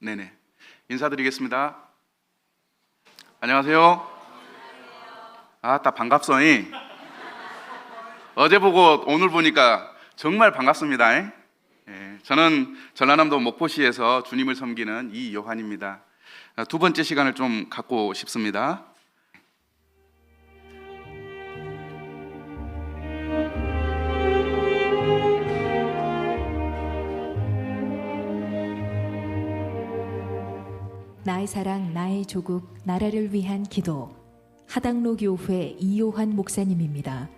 네네. 인사드리겠습니다. 안녕하세요. 다 반갑소니. 어제 보고 오늘 보니까 정말 반갑습니다. 저는 전라남도 목포시에서 주님을 섬기는 이요한입니다. 두 번째 시간을 좀 갖고 싶습니다. 나의 사랑, 나의 조국, 나라를 위한 기도. 하당로 교회 이요한 목사님입니다.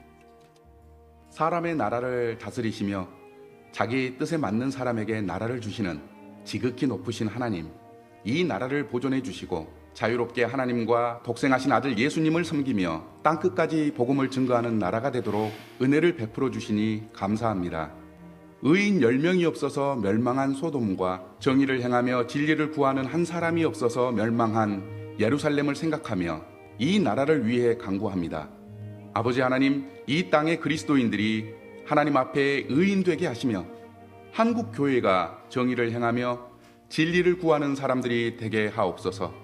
사람의 나라를 다스리시며 자기 뜻에 맞는 사람에게 나라를 주시는 지극히 높으신 하나님, 이 나라를 보존해 주시고 자유롭게 하나님과 독생하신 아들 예수님을 섬기며 땅끝까지 복음을 증거하는 나라가 되도록 은혜를 베풀어 주시니 감사합니다. 의인 10명이 없어서 멸망한 소돔과 정의를 행하며 진리를 구하는 한 사람이 없어서 멸망한 예루살렘을 생각하며 이 나라를 위해 간구합니다. 아버지 하나님, 이 땅의 그리스도인들이 하나님 앞에 의인 되게 하시며 한국 교회가 정의를 행하며 진리를 구하는 사람들이 되게 하옵소서.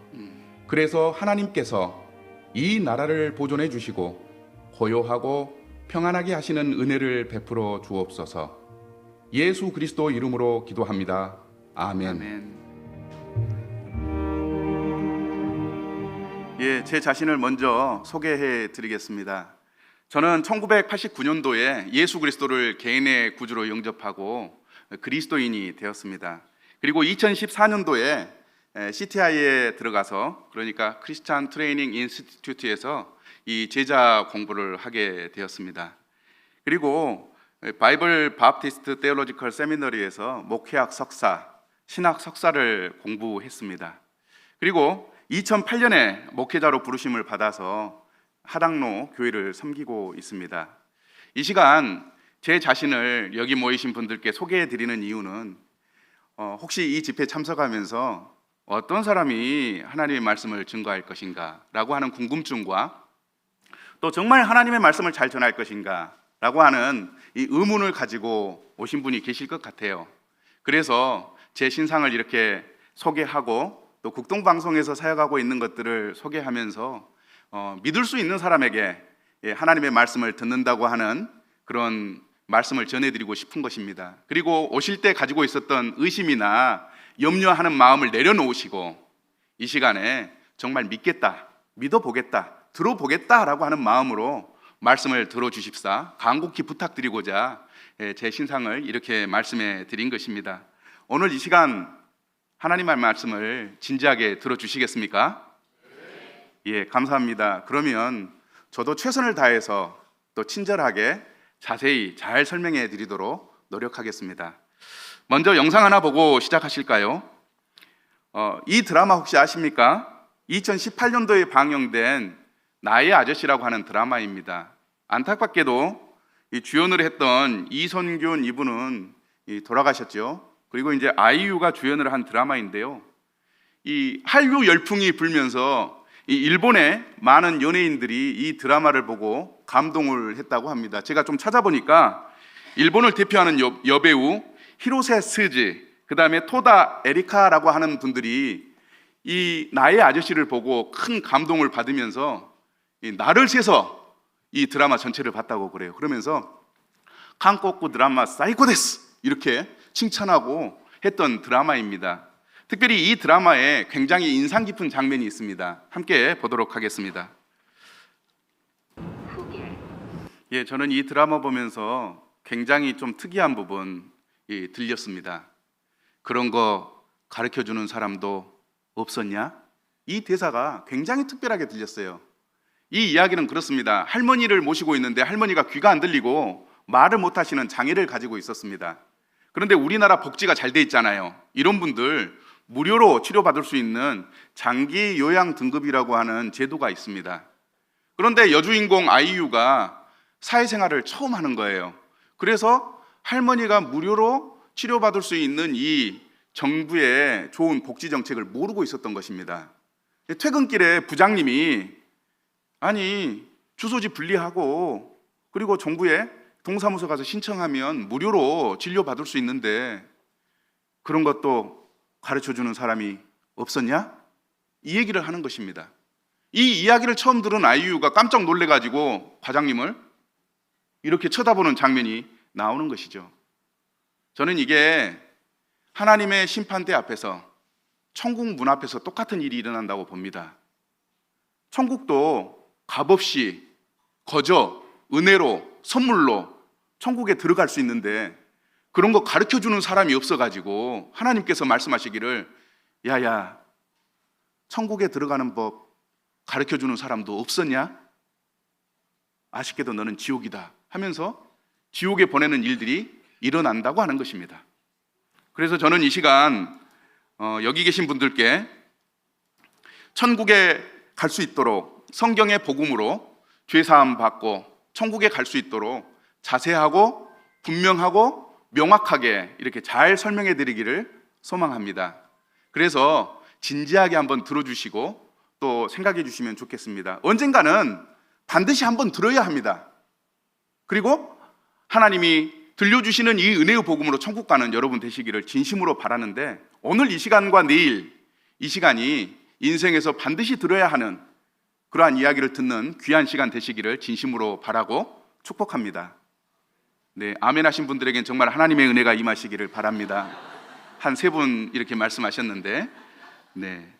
그래서 하나님께서 이 나라를 보존해 주시고 고요하고 평안하게 하시는 은혜를 베풀어 주옵소서. 예수 그리스도 이름으로 기도합니다. 아멘. 제 자신을 먼저 소개해 드리겠습니다. 저는 1989년도에 예수 그리스도를 개인의 구주로 영접하고 그리스도인이 되었습니다. 그리고 2014년도에 CTI에 들어가서, 그러니까 크리스찬 트레이닝 인스티튜트에서 이 제자 공부를 하게 되었습니다. 그리고 바이블 바프티스트 테올로지컬 세미너리에서 목회학 석사, 신학 석사를 공부했습니다. 그리고 2008년에 목회자로 부르심을 받아서 하당로 교회를 섬기고 있습니다. 이 시간 제 자신을 여기 모이신 분들께 소개해 드리는 이유는 혹시 이 집회에 참석하면서 어떤 사람이 하나님의 말씀을 증거할 것인가 라고 하는 궁금증과 또 정말 하나님의 말씀을 잘 전할 것인가 라고 하는 이 의문을 가지고 오신 분이 계실 것 같아요. 그래서 제 신상을 이렇게 소개하고 또 국동방송에서 사역하고 있는 것들을 소개하면서 믿을 수 있는 사람에게 하나님의 말씀을 듣는다고 하는 그런 말씀을 전해드리고 싶은 것입니다. 그리고 오실 때 가지고 있었던 의심이나 염려하는 마음을 내려놓으시고 이 시간에 정말 믿겠다, 믿어보겠다, 들어보겠다라고 하는 마음으로 말씀을 들어주십사 간곡히 부탁드리고자 제 신상을 이렇게 말씀해 드린 것입니다. 오늘 이 시간 하나님의 말씀을 진지하게 들어주시겠습니까? 감사합니다. 그러면 저도 최선을 다해서 또 친절하게 자세히 잘 설명해 드리도록 노력하겠습니다. 먼저 영상 하나 보고 시작하실까요? 이 드라마 혹시 아십니까? 2018년도에 방영된 나의 아저씨라고 하는 드라마입니다. 안타깝게도 이 주연을 했던 이선균 이분은 돌아가셨죠. 그리고 이제 아이유가 주연을 한 드라마인데요. 이 한류 열풍이 불면서 이 일본의 많은 연예인들이 이 드라마를 보고 감동을 했다고 합니다. 제가 좀 찾아보니까 일본을 대표하는 여배우 히로세 스즈, 그 다음에 토다 에리카라고 하는 분들이 이 나의 아저씨를 보고 큰 감동을 받으면서 이 날을 새서 이 드라마 전체를 봤다고 그래요. 그러면서 한국구 드라마 사이코데스 이렇게 칭찬하고 했던 드라마입니다. 특별히 이 드라마에 굉장히 인상 깊은 장면이 있습니다. 함께 보도록 하겠습니다. 저는 이 드라마 보면서 굉장히 좀 특이한 부분이 들렸습니다. 그런 거 가르쳐주는 사람도 없었냐? 이 대사가 굉장히 특별하게 들렸어요. 이 이야기는 그렇습니다. 할머니를 모시고 있는데 할머니가 귀가 안 들리고 말을 못 하시는 장애를 가지고 있었습니다. 그런데 우리나라 복지가 잘 돼 있잖아요. 이런 분들 무료로 치료받을 수 있는 장기 요양 등급이라고 하는 제도가 있습니다. 그런데 여주인공 아이유가 사회생활을 처음 하는 거예요. 그래서 할머니가 무료로 치료받을 수 있는 이 정부의 좋은 복지 정책을 모르고 있었던 것입니다. 퇴근길에 부장님이 아니 주소지 분리하고 그리고 정부에 동사무소 가서 신청하면 무료로 진료받을 수 있는데 그런 것도 가르쳐주는 사람이 없었냐? 이 얘기를 하는 것입니다. 이 이야기를 처음 들은 아이유가 깜짝 놀래가지고 과장님을 이렇게 쳐다보는 장면이 나오는 것이죠. 저는 이게 하나님의 심판대 앞에서, 천국 문 앞에서 똑같은 일이 일어난다고 봅니다. 천국도 값없이 거저 은혜로, 선물로 천국에 들어갈 수 있는데, 그런 거 가르쳐주는 사람이 없어가지고 하나님께서 말씀하시기를, 야야, 천국에 들어가는 법 가르쳐주는 사람도 없었냐? 아쉽게도 너는 지옥이다 하면서 지옥에 보내는 일들이 일어난다고 하는 것입니다. 그래서 저는 이 시간 여기 계신 분들께 천국에 갈 수 있도록 성경의 복음으로 죄사함 받고 천국에 갈 수 있도록 자세하고 분명하고 명확하게 이렇게 잘 설명해 드리기를 소망합니다. 그래서 진지하게 한번 들어주시고 또 생각해 주시면 좋겠습니다. 언젠가는 반드시 한번 들어야 합니다. 그리고 하나님이 들려주시는 이 은혜의 복음으로 천국 가는 여러분 되시기를 진심으로 바라는데, 오늘 이 시간과 내일 이 시간이 인생에서 반드시 들어야 하는 그러한 이야기를 듣는 귀한 시간 되시기를 진심으로 바라고 축복합니다. 네, 아멘 하신 분들에겐 정말 하나님의 은혜가 임하시기를 바랍니다. 한 3분 이렇게 말씀하셨는데, 네.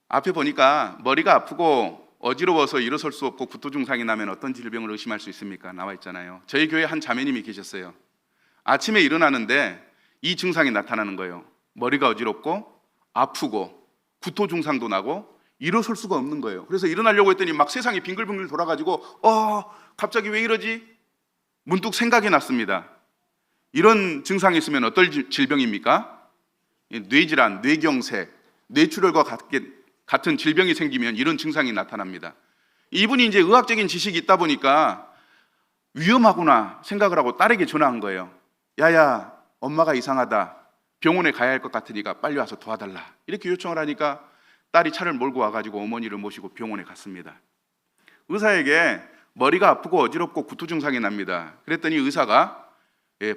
앞에 보니까 머리가 아프고 어지러워서 일어설 수 없고 구토 증상이 나면 어떤 질병을 의심할 수 있습니까? 나와 있잖아요. 저희 교회 한 자매님이 계셨어요. 아침에 일어나는데 이 증상이 나타나는 거예요. 머리가 어지럽고 아프고 구토 증상도 나고 일어설 수가 없는 거예요. 그래서 일어나려고 했더니 막 세상이 빙글빙글 돌아가지고 갑자기 왜 이러지? 문득 생각이 났습니다. 이런 증상이 있으면 어떤 질병입니까? 뇌질환, 뇌경색, 뇌출혈과 같은 질병이 생기면 이런 증상이 나타납니다. 이분이 이제 의학적인 지식이 있다 보니까 위험하구나 생각을 하고 딸에게 전화한 거예요. 야야, 엄마가 이상하다. 병원에 가야 할 것 같으니까 빨리 와서 도와달라. 이렇게 요청을 하니까 딸이 차를 몰고 와가지고 어머니를 모시고 병원에 갔습니다. 의사에게 머리가 아프고 어지럽고 구토 증상이 납니다. 그랬더니 의사가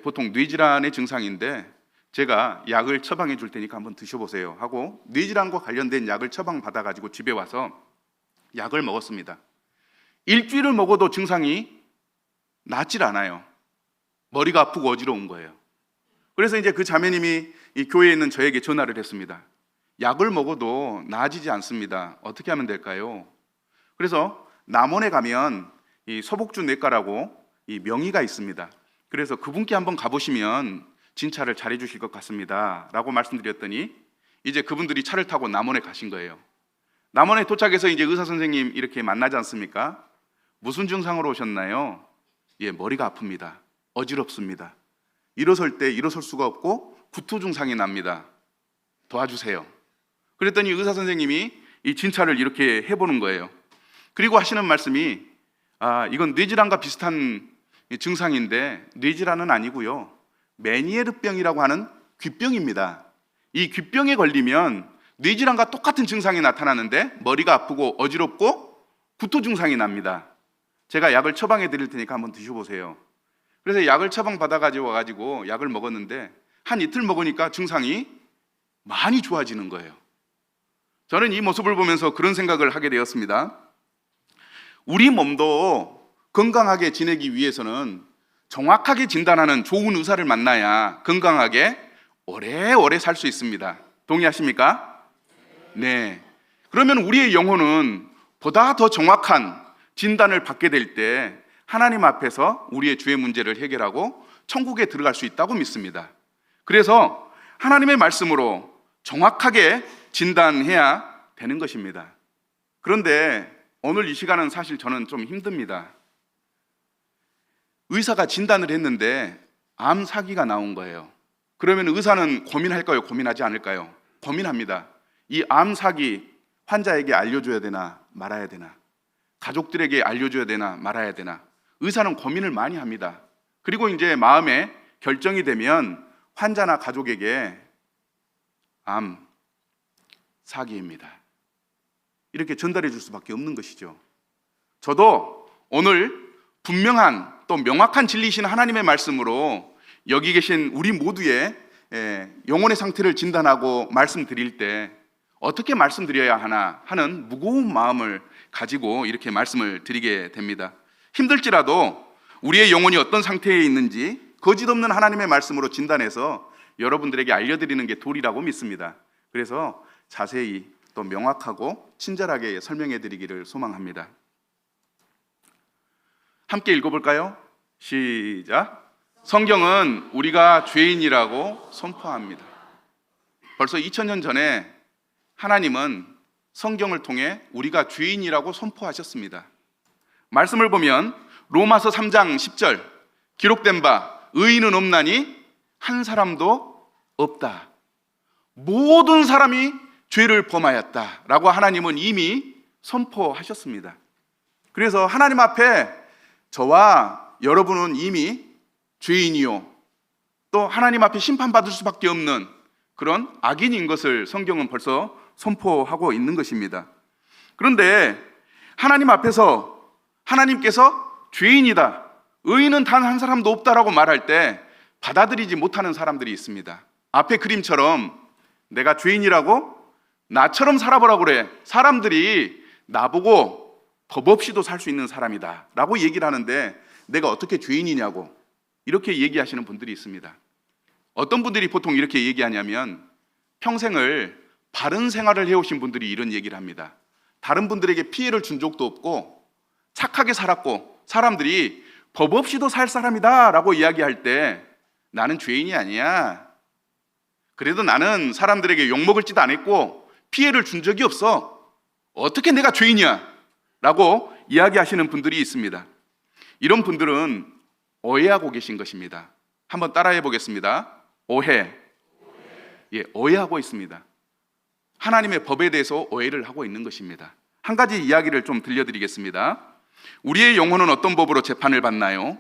보통 뇌질환의 증상인데 제가 약을 처방해 줄 테니까 한번 드셔보세요 하고 뇌질환과 관련된 약을 처방받아가지고 집에 와서 약을 먹었습니다. 일주일을 먹어도 증상이 낫질 않아요. 머리가 아프고 어지러운 거예요. 그래서 이제 그 자매님이 이 교회에 있는 저에게 전화를 했습니다. 약을 먹어도 나아지지 않습니다. 어떻게 하면 될까요? 그래서 남원에 가면 이 서복주 내과라고 이 명의가 있습니다. 그래서 그분께 한번 가보시면 진찰을 잘해 주실 것 같습니다 라고 말씀드렸더니 이제 그분들이 차를 타고 남원에 가신 거예요. 남원에 도착해서 이제 의사 선생님 이렇게 만나지 않습니까? 무슨 증상으로 오셨나요? 머리가 아픕니다. 어지럽습니다. 일어설 때 일어설 수가 없고 구토 증상이 납니다. 도와주세요. 그랬더니 의사 선생님이 이 진찰을 이렇게 해보는 거예요. 그리고 하시는 말씀이 이건 뇌질환과 비슷한 증상인데 뇌질환은 아니고요, 메니에르병이라고 하는 귀병입니다. 이 귀병에 걸리면 뇌질환과 똑같은 증상이 나타나는데 머리가 아프고 어지럽고 구토 증상이 납니다. 제가 약을 처방해 드릴 테니까 한번 드셔보세요. 그래서 약을 처방받아가지고 와가지고 약을 먹었는데 한 이틀 먹으니까 증상이 많이 좋아지는 거예요. 저는 이 모습을 보면서 그런 생각을 하게 되었습니다. 우리 몸도 건강하게 지내기 위해서는 정확하게 진단하는 좋은 의사를 만나야 건강하게 오래오래 살 수 있습니다. 동의하십니까? 네. 그러면 우리의 영혼은 보다 더 정확한 진단을 받게 될 때 하나님 앞에서 우리의 주의 문제를 해결하고 천국에 들어갈 수 있다고 믿습니다. 그래서 하나님의 말씀으로 정확하게 진단해야 되는 것입니다. 그런데 오늘 이 시간은 사실 저는 좀 힘듭니다. 의사가 진단을 했는데 암 사기가 나온 거예요. 그러면 의사는 고민할까요? 고민하지 않을까요? 고민합니다. 이 암 사기 환자에게 알려줘야 되나 말아야 되나, 가족들에게 알려줘야 되나 말아야 되나, 의사는 고민을 많이 합니다. 그리고 이제 마음에 결정이 되면 환자나 가족에게 암 사기입니다 이렇게 전달해 줄 수밖에 없는 것이죠. 저도 오늘 분명한 또 명확한 진리이신 하나님의 말씀으로 여기 계신 우리 모두의 영혼의 상태를 진단하고 말씀드릴 때 어떻게 말씀드려야 하나 하는 무거운 마음을 가지고 이렇게 말씀을 드리게 됩니다. 힘들지라도 우리의 영혼이 어떤 상태에 있는지 거짓 없는 하나님의 말씀으로 진단해서 여러분들에게 알려드리는 게 도리라고 믿습니다. 그래서 자세히 또 명확하고 친절하게 설명해 드리기를 소망합니다. 함께 읽어볼까요? 시작. 성경은 우리가 죄인이라고 선포합니다. 벌써 2000년 전에 하나님은 성경을 통해 우리가 죄인이라고 선포하셨습니다. 말씀을 보면 로마서 3장 10절 기록된 바 의인은 없나니 한 사람도 없다. 모든 사람이 죄를 범하였다라고 하나님은 이미 선포하셨습니다. 그래서 하나님 앞에 저와 여러분은 이미 죄인이요 또 하나님 앞에 심판받을 수밖에 없는 그런 악인인 것을 성경은 벌써 선포하고 있는 것입니다. 그런데 하나님 앞에서 하나님께서 죄인이다, 의인은 단 한 사람도 없다라고 말할 때 받아들이지 못하는 사람들이 있습니다. 앞에 그림처럼 내가 죄인이라고 나처럼 살아보라고 그래. 사람들이 나보고 법 없이도 살 수 있는 사람이다 라고 얘기를 하는데 내가 어떻게 죄인이냐고 이렇게 얘기하시는 분들이 있습니다. 어떤 분들이 보통 이렇게 얘기하냐면 평생을 바른 생활을 해오신 분들이 이런 얘기를 합니다. 다른 분들에게 피해를 준 적도 없고 착하게 살았고 사람들이 법 없이도 살 사람이다 라고 이야기할 때 나는 죄인이 아니야. 그래도 나는 사람들에게 욕먹을지도 안 했고 피해를 준 적이 없어. 어떻게 내가 죄인이야? 라고 이야기하시는 분들이 있습니다. 이런 분들은 오해하고 계신 것입니다. 한번 따라해 보겠습니다. 오해. 오해하고 있습니다. 하나님의 법에 대해서 오해를 하고 있는 것입니다. 한 가지 이야기를 좀 들려드리겠습니다. 우리의 영혼은 어떤 법으로 재판을 받나요?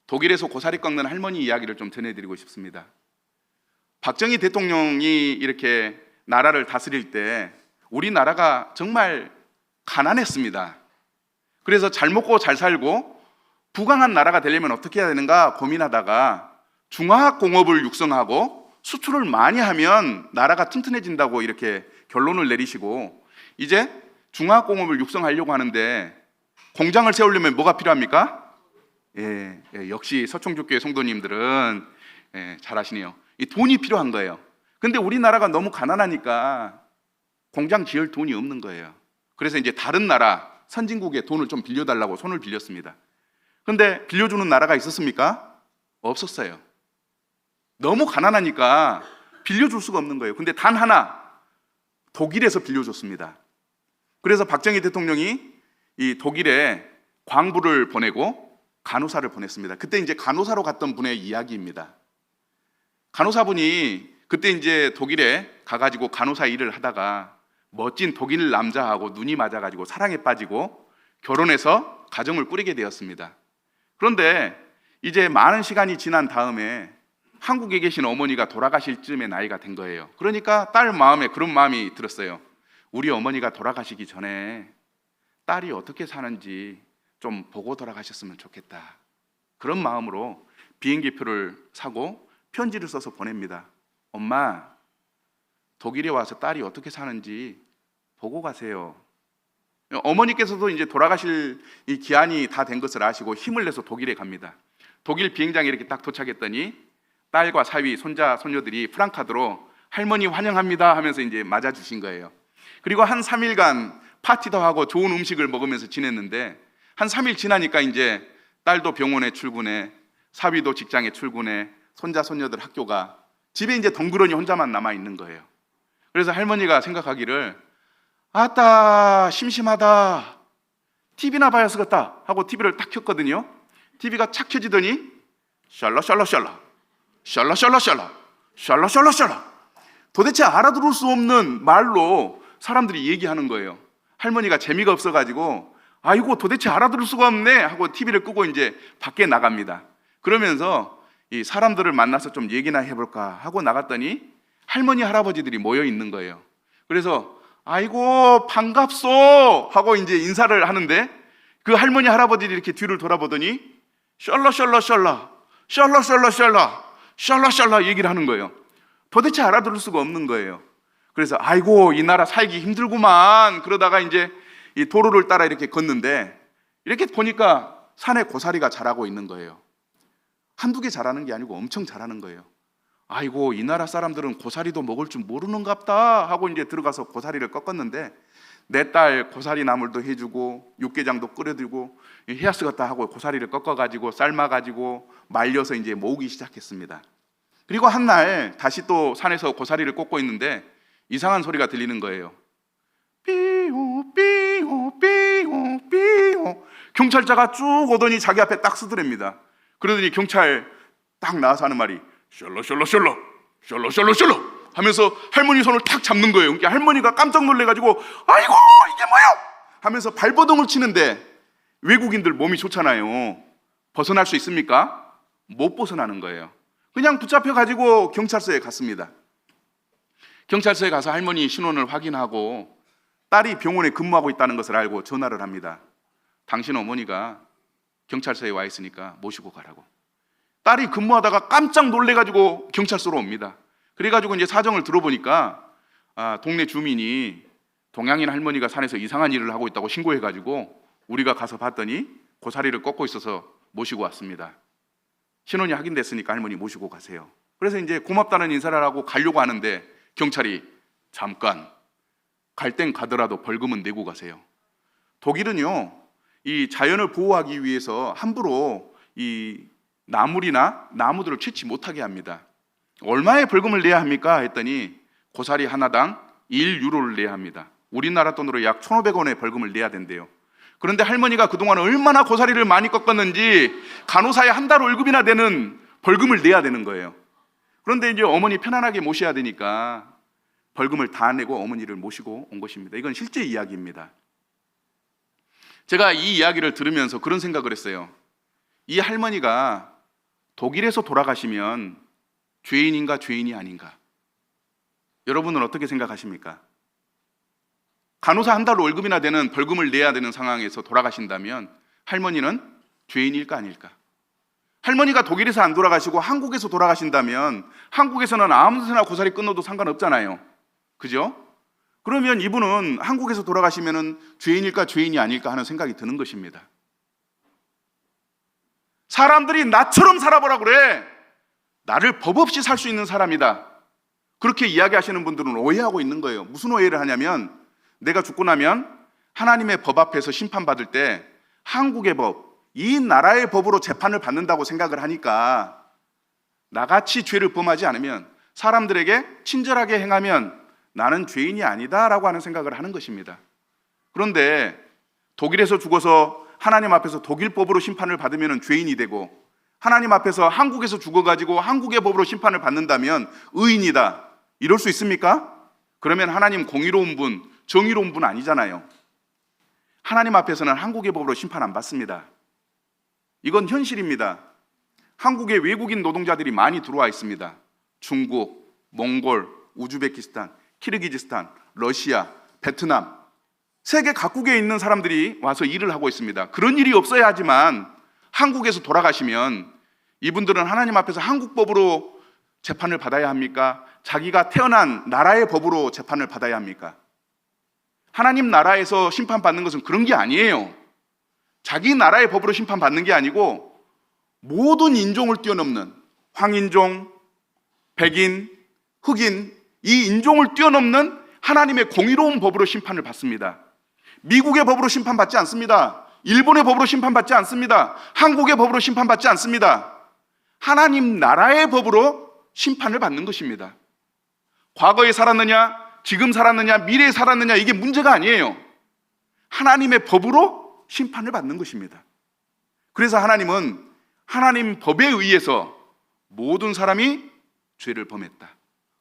독일에서 고사리 꺾는 할머니 이야기를 좀 전해드리고 싶습니다. 박정희 대통령이 이렇게 나라를 다스릴 때 우리나라가 정말 가난했습니다. 그래서 잘 먹고 잘 살고 부강한 나라가 되려면 어떻게 해야 되는가 고민하다가 중화학공업을 육성하고 수출을 많이 하면 나라가 튼튼해진다고 이렇게 결론을 내리시고 이제 중화학공업을 육성하려고 하는데 공장을 세우려면 뭐가 필요합니까? 역시 서총주교회 성도님들은 잘 아시네요. 이 돈이 필요한 거예요. 근데 우리나라가 너무 가난하니까 공장 지을 돈이 없는 거예요. 그래서 이제 다른 나라 선진국에 돈을 좀 빌려달라고 손을 빌렸습니다. 근데 빌려주는 나라가 있었습니까? 없었어요. 너무 가난하니까 빌려줄 수가 없는 거예요. 근데 단 하나 독일에서 빌려줬습니다. 그래서 박정희 대통령이 이 독일에 광부를 보내고 간호사를 보냈습니다. 그때 이제 간호사로 갔던 분의 이야기입니다. 간호사분이 그때 이제 독일에 가가지고 간호사 일을 하다가 멋진 독일 남자하고 눈이 맞아가지고 사랑에 빠지고 결혼해서 가정을 꾸리게 되었습니다. 그런데 이제 많은 시간이 지난 다음에 한국에 계신 어머니가 돌아가실 쯤의 나이가 된 거예요. 그러니까 딸 마음에 그런 마음이 들었어요. 우리 어머니가 돌아가시기 전에 딸이 어떻게 사는지 좀 보고 돌아가셨으면 좋겠다. 그런 마음으로 비행기표를 사고 편지를 써서 보냅니다. 엄마, 독일에 와서 딸이 어떻게 사는지 보고 가세요. 어머니께서도 이제 돌아가실 이 기한이 다 된 것을 아시고 힘을 내서 독일에 갑니다. 독일 비행장에 이렇게 딱 도착했더니 딸과 사위, 손자, 손녀들이 프랑카드로 할머니 환영합니다 하면서 이제 맞아주신 거예요. 그리고 한 3일간 파티도 하고 좋은 음식을 먹으면서 지냈는데 한 3일 지나니까 이제 딸도 병원에 출근해, 사위도 직장에 출근해, 손자, 손녀들 학교가, 집에 이제 덩그러니 혼자만 남아 있는 거예요. 그래서 할머니가 생각하기를 아따 심심하다, TV나 봐야 쓰겠다 하고 TV를 딱 켰거든요. TV가 착 켜지더니 샬라샬라샬라 샬라샬라샬라 샬라샬라샬라 도대체 알아들을 수 없는 말로 사람들이 얘기하는 거예요. 할머니가 재미가 없어가지고 아이고 도대체 알아들을 수가 없네 하고 TV를 끄고 이제 밖에 나갑니다. 그러면서 이 사람들을 만나서 좀 얘기나 해볼까 하고 나갔더니 할머니 할아버지들이 모여 있는 거예요. 그래서 아이고 반갑소 하고 이제 인사를 하는데 그 할머니 할아버지들이 이렇게 뒤를 돌아보더니 샬라샬라샬라 샬라샬라샬라 샬라샬라 얘기를 하는 거예요. 도대체 알아들을 수가 없는 거예요. 그래서 아이고 이 나라 살기 힘들구만. 그러다가 이제 이 도로를 따라 이렇게 걷는데 이렇게 보니까 산에 고사리가 자라고 있는 거예요. 한두 개 자라는 게 아니고 엄청 자라는 거예요. 아이고 이 나라 사람들은 고사리도 먹을 줄 모르는갑다 하고 이제 들어가서 고사리를 꺾었는데 내 딸 고사리 나물도 해주고 육개장도 끓여주고 헤아스 같다 하고 고사리를 꺾어가지고 삶아가지고 말려서 이제 모으기 시작했습니다. 그리고 한 날 다시 또 산에서 고사리를 꺾고 있는데 이상한 소리가 들리는 거예요. 삐호 삐호 삐호 삐호. 경찰차가 쭉 오더니 자기 앞에 딱 서더랍니다. 그러더니 경찰 딱 나와서 하는 말이 셜로 하면서 할머니 손을 탁 잡는 거예요. 그러니까 할머니가 깜짝 놀래가지고 아이고 이게 뭐야 하면서 발버둥을 치는데 외국인들 몸이 좋잖아요. 벗어날 수 있습니까? 못 벗어나는 거예요. 그냥 붙잡혀가지고 경찰서에 갔습니다. 경찰서에 가서 할머니 신원을 확인하고 딸이 병원에 근무하고 있다는 것을 알고 전화를 합니다. 당신 어머니가 경찰서에 와 있으니까 모시고 가라고. 딸이 근무하다가 깜짝 놀래가지고 경찰서로 옵니다. 그래가지고 이제 사정을 들어보니까 동네 주민이 동양인 할머니가 산에서 이상한 일을 하고 있다고 신고해가지고 우리가 가서 봤더니 고사리를 꺾고 있어서 모시고 왔습니다. 신원이 확인됐으니까 할머니 모시고 가세요. 그래서 이제 고맙다는 인사를 하고 가려고 하는데 경찰이 잠깐 갈 땐 가더라도 벌금은 내고 가세요. 독일은요 이 자연을 보호하기 위해서 함부로 이 나물이나 나무들을 채취 못하게 합니다. 얼마의 벌금을 내야 합니까? 했더니 고사리 하나당 1유로를 내야 합니다. 우리나라 돈으로 약 1,500원의 벌금을 내야 된대요. 그런데 할머니가 그동안 얼마나 고사리를 많이 꺾었는지 간호사에 한 달 월급이나 되는 벌금을 내야 되는 거예요. 그런데 이제 어머니 편안하게 모셔야 되니까 벌금을 다 내고 어머니를 모시고 온 것입니다. 이건 실제 이야기입니다. 제가 이 이야기를 들으면서 그런 생각을 했어요. 이 할머니가 독일에서 돌아가시면 죄인인가 죄인이 아닌가? 여러분은 어떻게 생각하십니까? 간호사 한 달 월급이나 되는 벌금을 내야 되는 상황에서 돌아가신다면 할머니는 죄인일까 아닐까? 할머니가 독일에서 안 돌아가시고 한국에서 돌아가신다면 한국에서는 아무 데서나 고사리 끊어도 상관없잖아요. 그죠? 그러면 이분은 한국에서 돌아가시면 죄인일까 죄인이 아닐까 하는 생각이 드는 것입니다. 사람들이 나처럼 살아보라 그래. 나를 법 없이 살 수 있는 사람이다. 그렇게 이야기하시는 분들은 오해하고 있는 거예요. 무슨 오해를 하냐면 내가 죽고 나면 하나님의 법 앞에서 심판받을 때 한국의 법, 이 나라의 법으로 재판을 받는다고 생각을 하니까 나같이 죄를 범하지 않으면 사람들에게 친절하게 행하면 나는 죄인이 아니다라고 하는 생각을 하는 것입니다. 그런데 독일에서 죽어서 하나님 앞에서 독일 법으로 심판을 받으면 죄인이 되고 하나님 앞에서 한국에서 죽어가지고 한국의 법으로 심판을 받는다면 의인이다. 이럴 수 있습니까? 그러면 하나님 공의로운 분, 정의로운 분 아니잖아요. 하나님 앞에서는 한국의 법으로 심판 안 받습니다. 이건 현실입니다. 한국에 외국인 노동자들이 많이 들어와 있습니다. 중국, 몽골, 우즈베키스탄, 키르기즈스탄, 러시아, 베트남 세계 각국에 있는 사람들이 와서 일을 하고 있습니다. 그런 일이 없어야 하지만 한국에서 돌아가시면 이분들은 하나님 앞에서 한국 법으로 재판을 받아야 합니까? 자기가 태어난 나라의 법으로 재판을 받아야 합니까? 하나님 나라에서 심판받는 것은 그런 게 아니에요. 자기 나라의 법으로 심판받는 게 아니고 모든 인종을 뛰어넘는 황인종, 백인, 흑인 이 인종을 뛰어넘는 하나님의 공의로운 법으로 심판을 받습니다. 미국의 법으로 심판받지 않습니다. 일본의 법으로 심판받지 않습니다. 한국의 법으로 심판받지 않습니다. 하나님 나라의 법으로 심판을 받는 것입니다. 과거에 살았느냐, 지금 살았느냐, 미래에 살았느냐 이게 문제가 아니에요. 하나님의 법으로 심판을 받는 것입니다. 그래서 하나님은 하나님 법에 의해서 모든 사람이 죄를 범했다.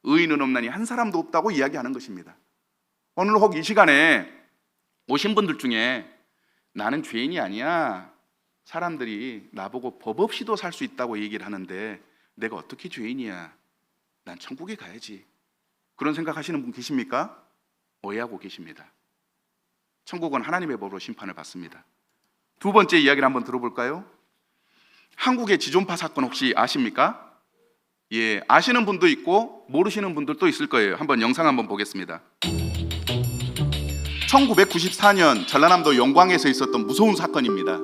의인은 없나니 한 사람도 없다고 이야기하는 것입니다. 오늘 혹 이 시간에 오신 분들 중에 나는 죄인이 아니야. 사람들이 나보고 법 없이도 살 수 있다고 얘기를 하는데 내가 어떻게 죄인이야? 난 천국에 가야지. 그런 생각하시는 분 계십니까? 오해하고 계십니다. 천국은 하나님의 법으로 심판을 받습니다. 두 번째 이야기를 한번 들어볼까요? 한국의 지존파 사건 혹시 아십니까? 예, 아시는 분도 있고 모르시는 분들도 있을 거예요. 한번 영상 한번 보겠습니다. 1994년 전라남도 영광에서 있었던 무서운 사건입니다.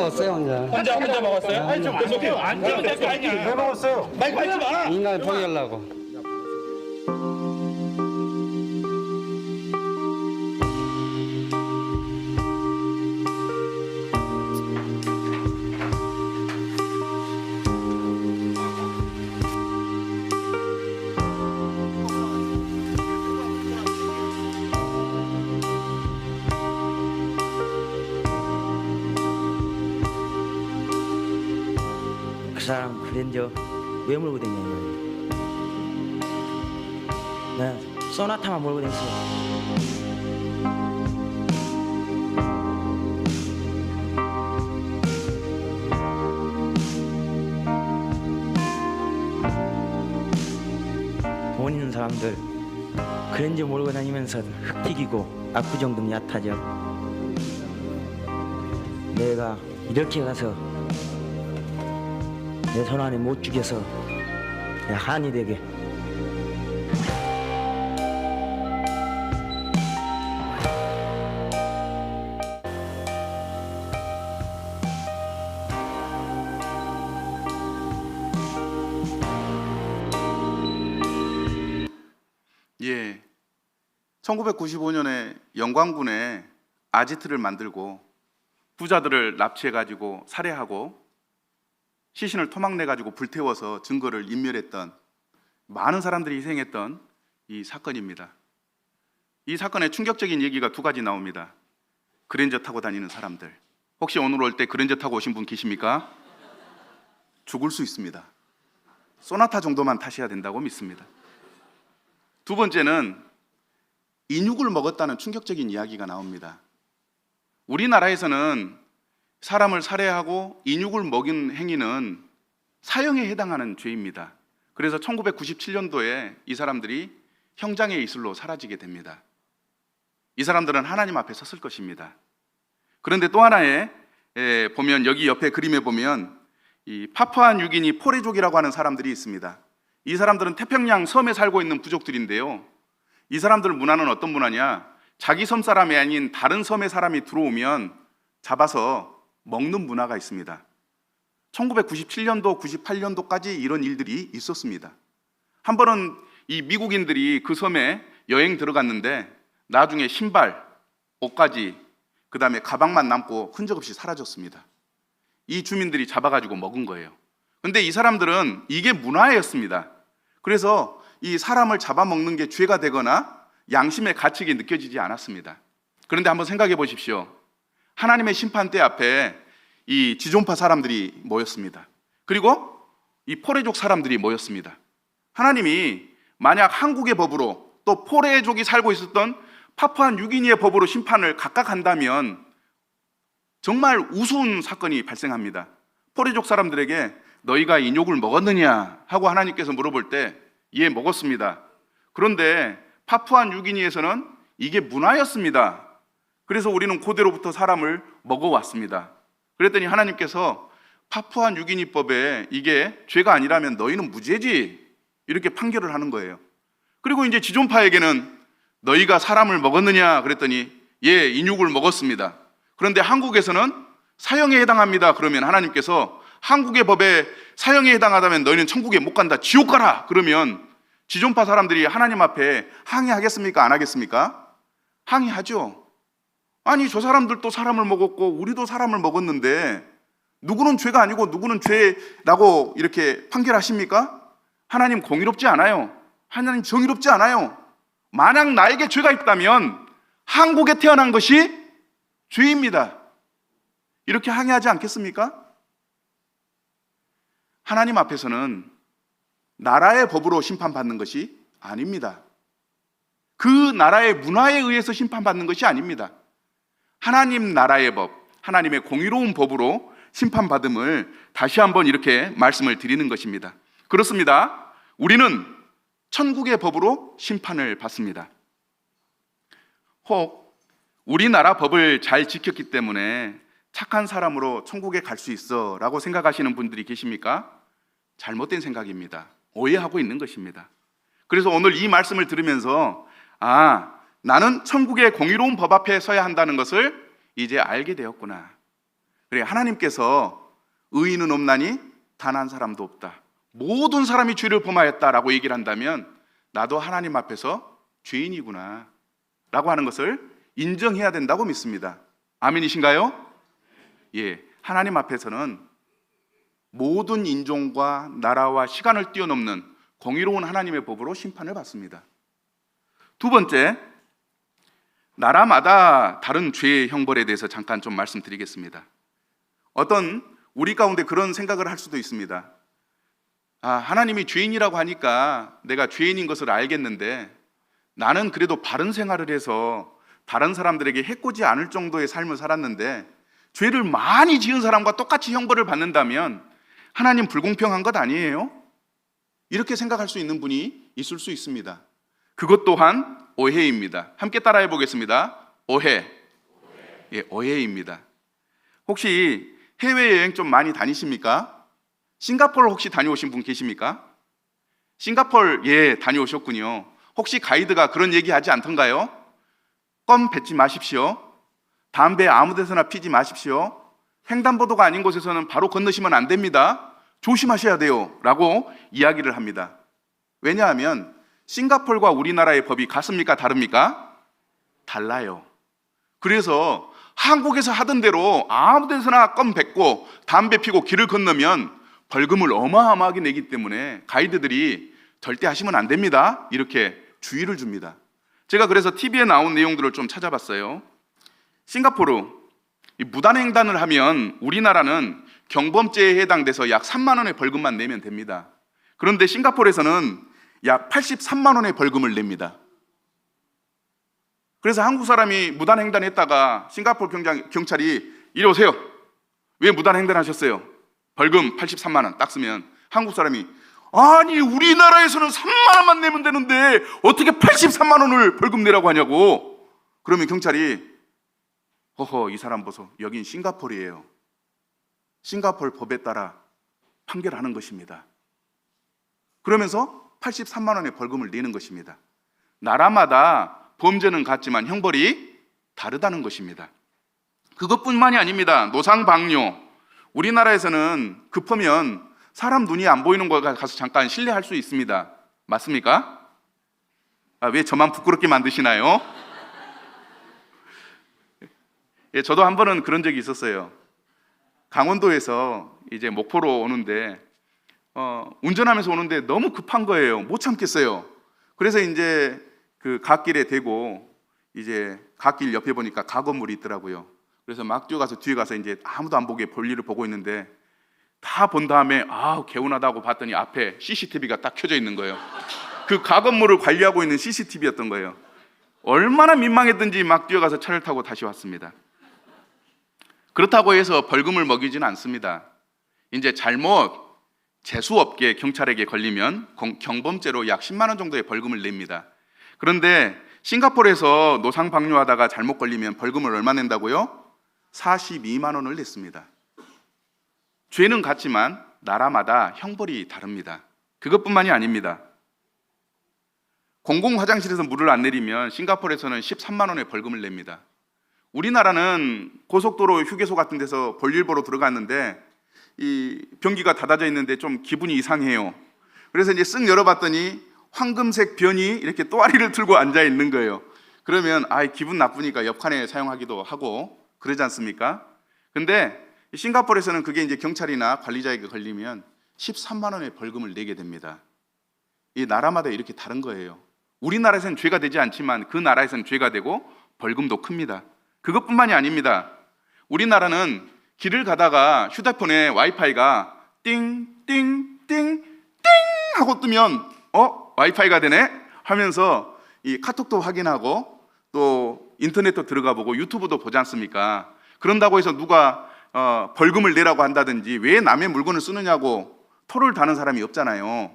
먹었어요 혼자 먹었어요? 아니 좀 계속해요. 안 되면 될거 아니야. 왜 먹었어요? 마이크 하지 마. 인간 포기하려고. 그 사람 그랜저 왜 몰고 다니냐 나 소나타만 몰고 다녔어. 돈 있는 사람들 그랜저 몰고 다니면서 흙 튀기고 압구정도 얕아져. 내가 이렇게 가서 내 손 안에 못 죽여서 내 한이 되게. 예, 1995년에 영광군에 아지트를 만들고 부자들을 납치해가지고 살해하고 시신을 토막내가지고 불태워서 증거를 인멸했던, 많은 사람들이 희생했던 이 사건입니다. 이 사건의 충격적인 얘기가 두 가지 나옵니다. 그랜저 타고 다니는 사람들. 혹시 오늘 올 때 그랜저 타고 오신 분 계십니까? 죽을 수 있습니다. 소나타 정도만 타셔야 된다고 믿습니다. 두 번째는 인육을 먹었다는 충격적인 이야기가 나옵니다. 우리나라에서는 사람을 살해하고 인육을 먹인 행위는 사형에 해당하는 죄입니다. 그래서 1997년도에 이 사람들이 형장의 이슬로 사라지게 됩니다. 이 사람들은 하나님 앞에 섰을 것입니다. 그런데 또 하나의 보면 여기 옆에 그림에 보면 이 파푸아뉴기니 포레족이라고 하는 사람들이 있습니다. 이 사람들은 태평양 섬에 살고 있는 부족들인데요. 이 사람들 문화는 어떤 문화냐? 자기 섬 사람이 아닌 다른 섬의 사람이 들어오면 잡아서 먹는 문화가 있습니다. 1997년도, 98년도까지 이런 일들이 있었습니다. 한 번은 이 미국인들이 그 섬에 여행 들어갔는데 나중에 신발, 옷까지, 그 다음에 가방만 남고 흔적 없이 사라졌습니다. 이 주민들이 잡아가지고 먹은 거예요. 근데 이 사람들은 이게 문화였습니다. 그래서 이 사람을 잡아먹는 게 죄가 되거나 양심의 가책이 느껴지지 않았습니다. 그런데 한번 생각해 보십시오. 하나님의 심판대 앞에 이 지존파 사람들이 모였습니다. 그리고 이 포레족 사람들이 모였습니다. 하나님이 만약 한국의 법으로 또 포레족이 살고 있었던 파푸아뉴기니의 법으로 심판을 각각 한다면 정말 우스운 사건이 발생합니다. 포레족 사람들에게 너희가 인육을 먹었느냐 하고 하나님께서 물어볼 때 예, 먹었습니다. 그런데 파푸아뉴기니에서는 이게 문화였습니다. 그래서 우리는 고대로부터 사람을 먹어왔습니다. 그랬더니 하나님께서 파푸아뉴기니법에 이게 죄가 아니라면 너희는 무죄지, 이렇게 판결을 하는 거예요. 그리고 이제 지존파에게는 너희가 사람을 먹었느냐 그랬더니 예, 인육을 먹었습니다. 그런데 한국에서는 사형에 해당합니다. 그러면 하나님께서 한국의 법에 사형에 해당하다면 너희는 천국에 못 간다, 지옥 가라, 그러면 지존파 사람들이 하나님 앞에 항의하겠습니까? 안 하겠습니까? 항의하죠. 아니, 저 사람들도 사람을 먹었고 우리도 사람을 먹었는데 누구는 죄가 아니고 누구는 죄라고 이렇게 판결하십니까? 하나님 공의롭지 않아요. 하나님 정의롭지 않아요. 만약 나에게 죄가 있다면 한국에 태어난 것이 죄입니다. 이렇게 항의하지 않겠습니까? 하나님 앞에서는 나라의 법으로 심판받는 것이 아닙니다. 그 나라의 문화에 의해서 심판받는 것이 아닙니다. 하나님 나라의 법, 하나님의 공의로운 법으로 심판받음을 다시 한번 이렇게 말씀을 드리는 것입니다. 그렇습니다. 우리는 천국의 법으로 심판을 받습니다. 혹 우리나라 법을 잘 지켰기 때문에 착한 사람으로 천국에 갈 수 있어 라고 생각하시는 분들이 계십니까? 잘못된 생각입니다. 오해하고 있는 것입니다. 그래서 오늘 이 말씀을 들으면서 나는 천국의 공의로운 법 앞에 서야 한다는 것을 이제 알게 되었구나. 그래, 하나님께서 의인은 없나니 단 한 사람도 없다. 모든 사람이 죄를 범하였다라고 얘기를 한다면 나도 하나님 앞에서 죄인이구나 라고 하는 것을 인정해야 된다고 믿습니다. 아멘이신가요? 예, 하나님 앞에서는 모든 인종과 나라와 시간을 뛰어넘는 공의로운 하나님의 법으로 심판을 받습니다. 두 번째, 나라마다 다른 죄의 형벌에 대해서 잠깐 좀 말씀드리겠습니다. 어떤 우리 가운데 그런 생각을 할 수도 있습니다. 하나님이 죄인이라고 하니까 내가 죄인인 것을 알겠는데 나는 그래도 바른 생활을 해서 다른 사람들에게 해코지 않을 정도의 삶을 살았는데 죄를 많이 지은 사람과 똑같이 형벌을 받는다면 하나님 불공평한 것 아니에요? 이렇게 생각할 수 있는 분이 있을 수 있습니다. 그것 또한 오해입니다. 함께 따라해 보겠습니다. 오해. 예, 오해입니다. 혹시 해외여행 좀 많이 다니십니까? 싱가포르 혹시 다녀오신 분 계십니까? 싱가포르 다녀오셨군요. 혹시 가이드가 그런 얘기 하지 않던가요? 껌 뱉지 마십시오. 담배 아무 데서나 피지 마십시오. 횡단보도가 아닌 곳에서는 바로 건너시면 안 됩니다. 조심하셔야 돼요 라고 이야기를 합니다. 왜냐하면 싱가포르와 우리나라의 법이 같습니까? 다릅니까? 달라요. 그래서 한국에서 하던 대로 아무 데서나 껌 뱉고 담배 피고 길을 건너면 벌금을 어마어마하게 내기 때문에 가이드들이 절대 하시면 안 됩니다 이렇게 주의를 줍니다. 제가 그래서 TV에 나온 내용들을 좀 찾아봤어요. 싱가포르 무단횡단을 하면 우리나라는 경범죄에 해당돼서 약 3만 원의 벌금만 내면 됩니다. 그런데 싱가포르에서는 약 83만 원의 벌금을 냅니다. 그래서 한국 사람이 무단횡단했다가 싱가포르 경찰이 이리 오세요. 왜 무단횡단하셨어요? 벌금 83만 원 딱 쓰면 한국 사람이 아니 우리나라에서는 3만 원만 내면 되는데 어떻게 83만 원을 벌금 내라고 하냐고. 그러면 경찰이 허허 이 사람 보소 여긴 싱가포르예요. 싱가포르 법에 따라 판결하는 것입니다. 그러면서 83만 원의 벌금을 내는 것입니다. 나라마다 범죄는 같지만 형벌이 다르다는 것입니다. 그것뿐만이 아닙니다. 노상방뇨. 우리나라에서는 급하면 사람 눈이 안 보이는 곳에 가서 잠깐 실례할 수 있습니다. 맞습니까? 왜 저만 부끄럽게 만드시나요? 예, 저도 한 번은 그런 적이 있었어요. 강원도에서 이제 목포로 오는데 운전하면서 오는데 너무 급한 거예요. 못 참겠어요. 그래서 이제 그 갓길에 대고 이제 갓길 옆에 보니까 가건물이 있더라고요. 그래서 막 뛰어가서 뒤에 가서 이제 아무도 안 보게 볼일을 보고 있는데 다 본 다음에 개운하다고 봤더니 앞에 CCTV가 딱 켜져 있는 거예요. 그 가건물을 관리하고 있는 CCTV였던 거예요. 얼마나 민망했든지 막 뛰어가서 차를 타고 다시 왔습니다. 그렇다고 해서 벌금을 먹이지는 않습니다. 이제 잘못 재수없게 경찰에게 걸리면 경범죄로 약 10만 원 정도의 벌금을 냅니다. 그런데 싱가포르에서 노상방뇨하다가 잘못 걸리면 벌금을 얼마 낸다고요? 42만 원을 냈습니다. 죄는 같지만 나라마다 형벌이 다릅니다. 그것뿐만이 아닙니다. 공공 화장실에서 물을 안 내리면 싱가포르에서는 13만 원의 벌금을 냅니다. 우리나라는 고속도로 휴게소 같은 데서 볼일 보러 들어갔는데 이 변기가 닫아져 있는데 좀 기분이 이상해요. 그래서 이제 쓱 열어봤더니 황금색 변이 이렇게 또아리를 틀고 앉아 있는 거예요. 그러면 기분 나쁘니까 옆칸에 사용하기도 하고 그러지 않습니까? 근데 싱가포르에서는 그게 이제 경찰이나 관리자에게 걸리면 13만 원의 벌금을 내게 됩니다. 이 나라마다 이렇게 다른 거예요. 우리나라에서는 죄가 되지 않지만 그 나라에서는 죄가 되고 벌금도 큽니다. 그것뿐만이 아닙니다. 우리나라는 길을 가다가 휴대폰에 와이파이가 띵띵띵띵 하고 뜨면 와이파이가 되네 하면서 이 카톡도 확인하고 또 인터넷도 들어가 보고 유튜브도 보지 않습니까? 그런다고 해서 누가 벌금을 내라고 한다든지 왜 남의 물건을 쓰느냐고 토를 다는 사람이 없잖아요.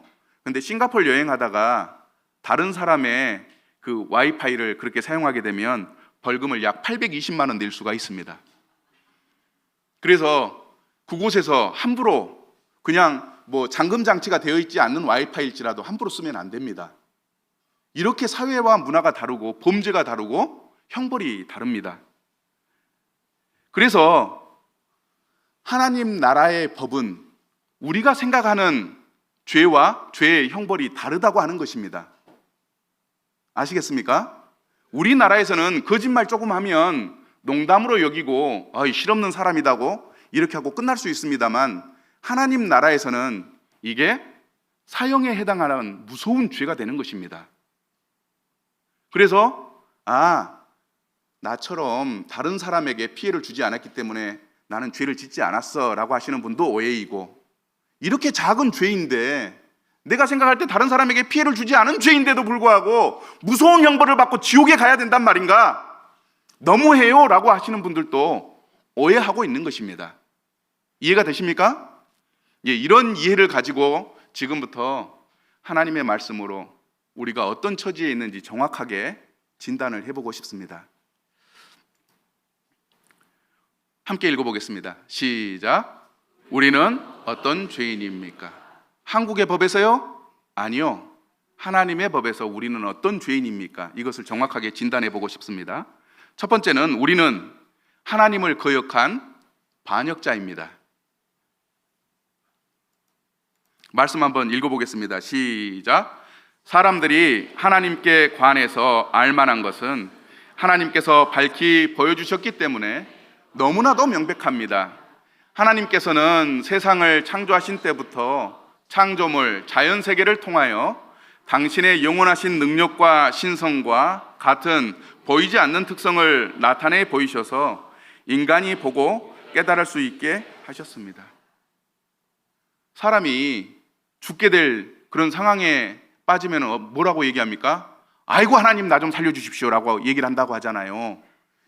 근데 싱가포르 여행하다가 다른 사람의 그 와이파이를 그렇게 사용하게 되면 벌금을 약 820만 원 낼 수가 있습니다. 그래서 그곳에서 함부로 그냥 뭐 잠금 장치가 되어 있지 않는 와이파이일지라도 함부로 쓰면 안 됩니다. 이렇게 사회와 문화가 다르고 범죄가 다르고 형벌이 다릅니다. 그래서 하나님 나라의 법은 우리가 생각하는 죄와 죄의 형벌이 다르다고 하는 것입니다. 아시겠습니까? 우리나라에서는 거짓말 조금 하면 농담으로 여기고 실없는 사람이라고 이렇게 하고 끝날 수 있습니다만, 하나님 나라에서는 이게 사형에 해당하는 무서운 죄가 되는 것입니다. 그래서 나처럼 다른 사람에게 피해를 주지 않았기 때문에 나는 죄를 짓지 않았어 라고 하시는 분도 오해이고, 이렇게 작은 죄인데 내가 생각할 때 다른 사람에게 피해를 주지 않은 죄인데도 불구하고 무서운 형벌을 받고 지옥에 가야 된단 말인가, 너무해요 라고 하시는 분들도 오해하고 있는 것입니다. 이해가 되십니까? 이런 이해를 가지고 지금부터 하나님의 말씀으로 우리가 어떤 처지에 있는지 정확하게 진단을 해보고 싶습니다. 함께 읽어보겠습니다. 시작. 우리는 어떤 죄인입니까? 한국의 법에서요? 아니요. 하나님의 법에서 우리는 어떤 죄인입니까? 이것을 정확하게 진단해 보고 싶습니다. 첫 번째는 우리는 하나님을 거역한 반역자입니다. 말씀 한번 읽어보겠습니다. 시작. 사람들이 하나님께 관해서 알만한 것은 하나님께서 밝히 보여주셨기 때문에 너무나도 명백합니다. 하나님께서는 세상을 창조하신 때부터 창조물, 자연세계를 통하여 당신의 영원하신 능력과 신성과 같은 보이지 않는 특성을 나타내 보이셔서 인간이 보고 깨달을 수 있게 하셨습니다. 사람이 죽게 될 그런 상황에 빠지면 뭐라고 얘기합니까? 아이고 하나님 나 좀 살려주십시오 라고 얘기를 한다고 하잖아요.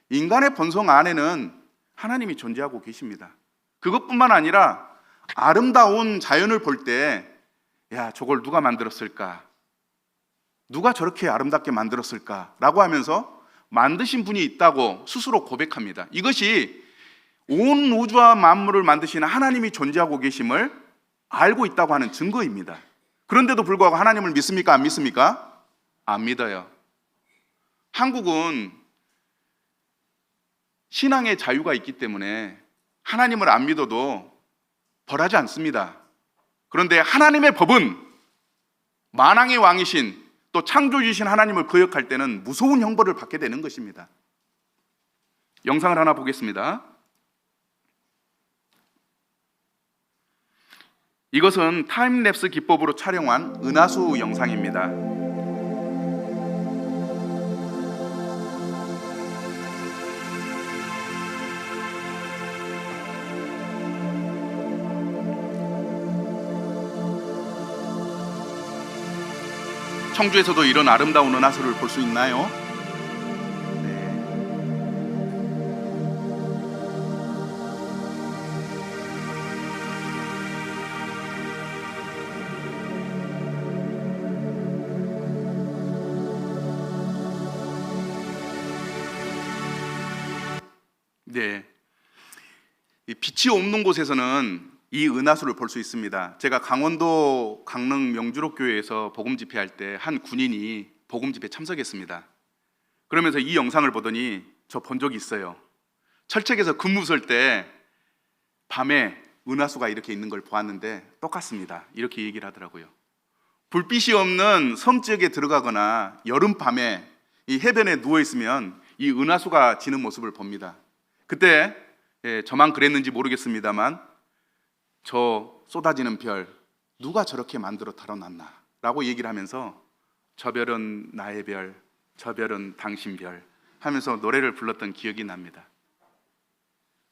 인간의 본성 안에는 하나님이 존재하고 계십니다. 그것뿐만 아니라 아름다운 자연을 볼 때 저걸 누가 만들었을까? 누가 저렇게 아름답게 만들었을까? 라고 하면서 만드신 분이 있다고 스스로 고백합니다. 이것이 온 우주와 만물을 만드시는 하나님이 존재하고 계심을 알고 있다고 하는 증거입니다. 그런데도 불구하고 하나님을 믿습니까? 안 믿습니까? 안 믿어요. 한국은 신앙의 자유가 있기 때문에 하나님을 안 믿어도 벌하지 않습니다. 그런데 하나님의 법은 만왕의 왕이신 또 창조주이신 하나님을 거역할 때는 무서운 형벌을 받게 되는 것입니다. 영상을 하나 보겠습니다. 이것은 타임랩스 기법으로 촬영한 은하수 영상입니다. 청주에서도 이런 아름다운 은하수를 볼 수 있나요? 네. 이 빛이 없는 곳에서는 이 은하수를 볼 수 있습니다. 제가 강원도 강릉 명주록교회에서 복음 집회할 때 한 군인이 복음 집회에 참석했습니다. 그러면서 이 영상을 보더니 저 본 적이 있어요. 철책에서 근무 설 때 밤에 은하수가 이렇게 있는 걸 보았는데 똑같습니다. 이렇게 얘기를 하더라고요. 불빛이 없는 섬 지역에 들어가거나 여름밤에 이 해변에 누워 있으면 이 은하수가 지는 모습을 봅니다. 그때 저만 그랬는지 모르겠습니다만 저 쏟아지는 별 누가 저렇게 만들어 달아놨나 라고 얘기를 하면서 저 별은 나의 별, 저 별은 당신 별 하면서 노래를 불렀던 기억이 납니다.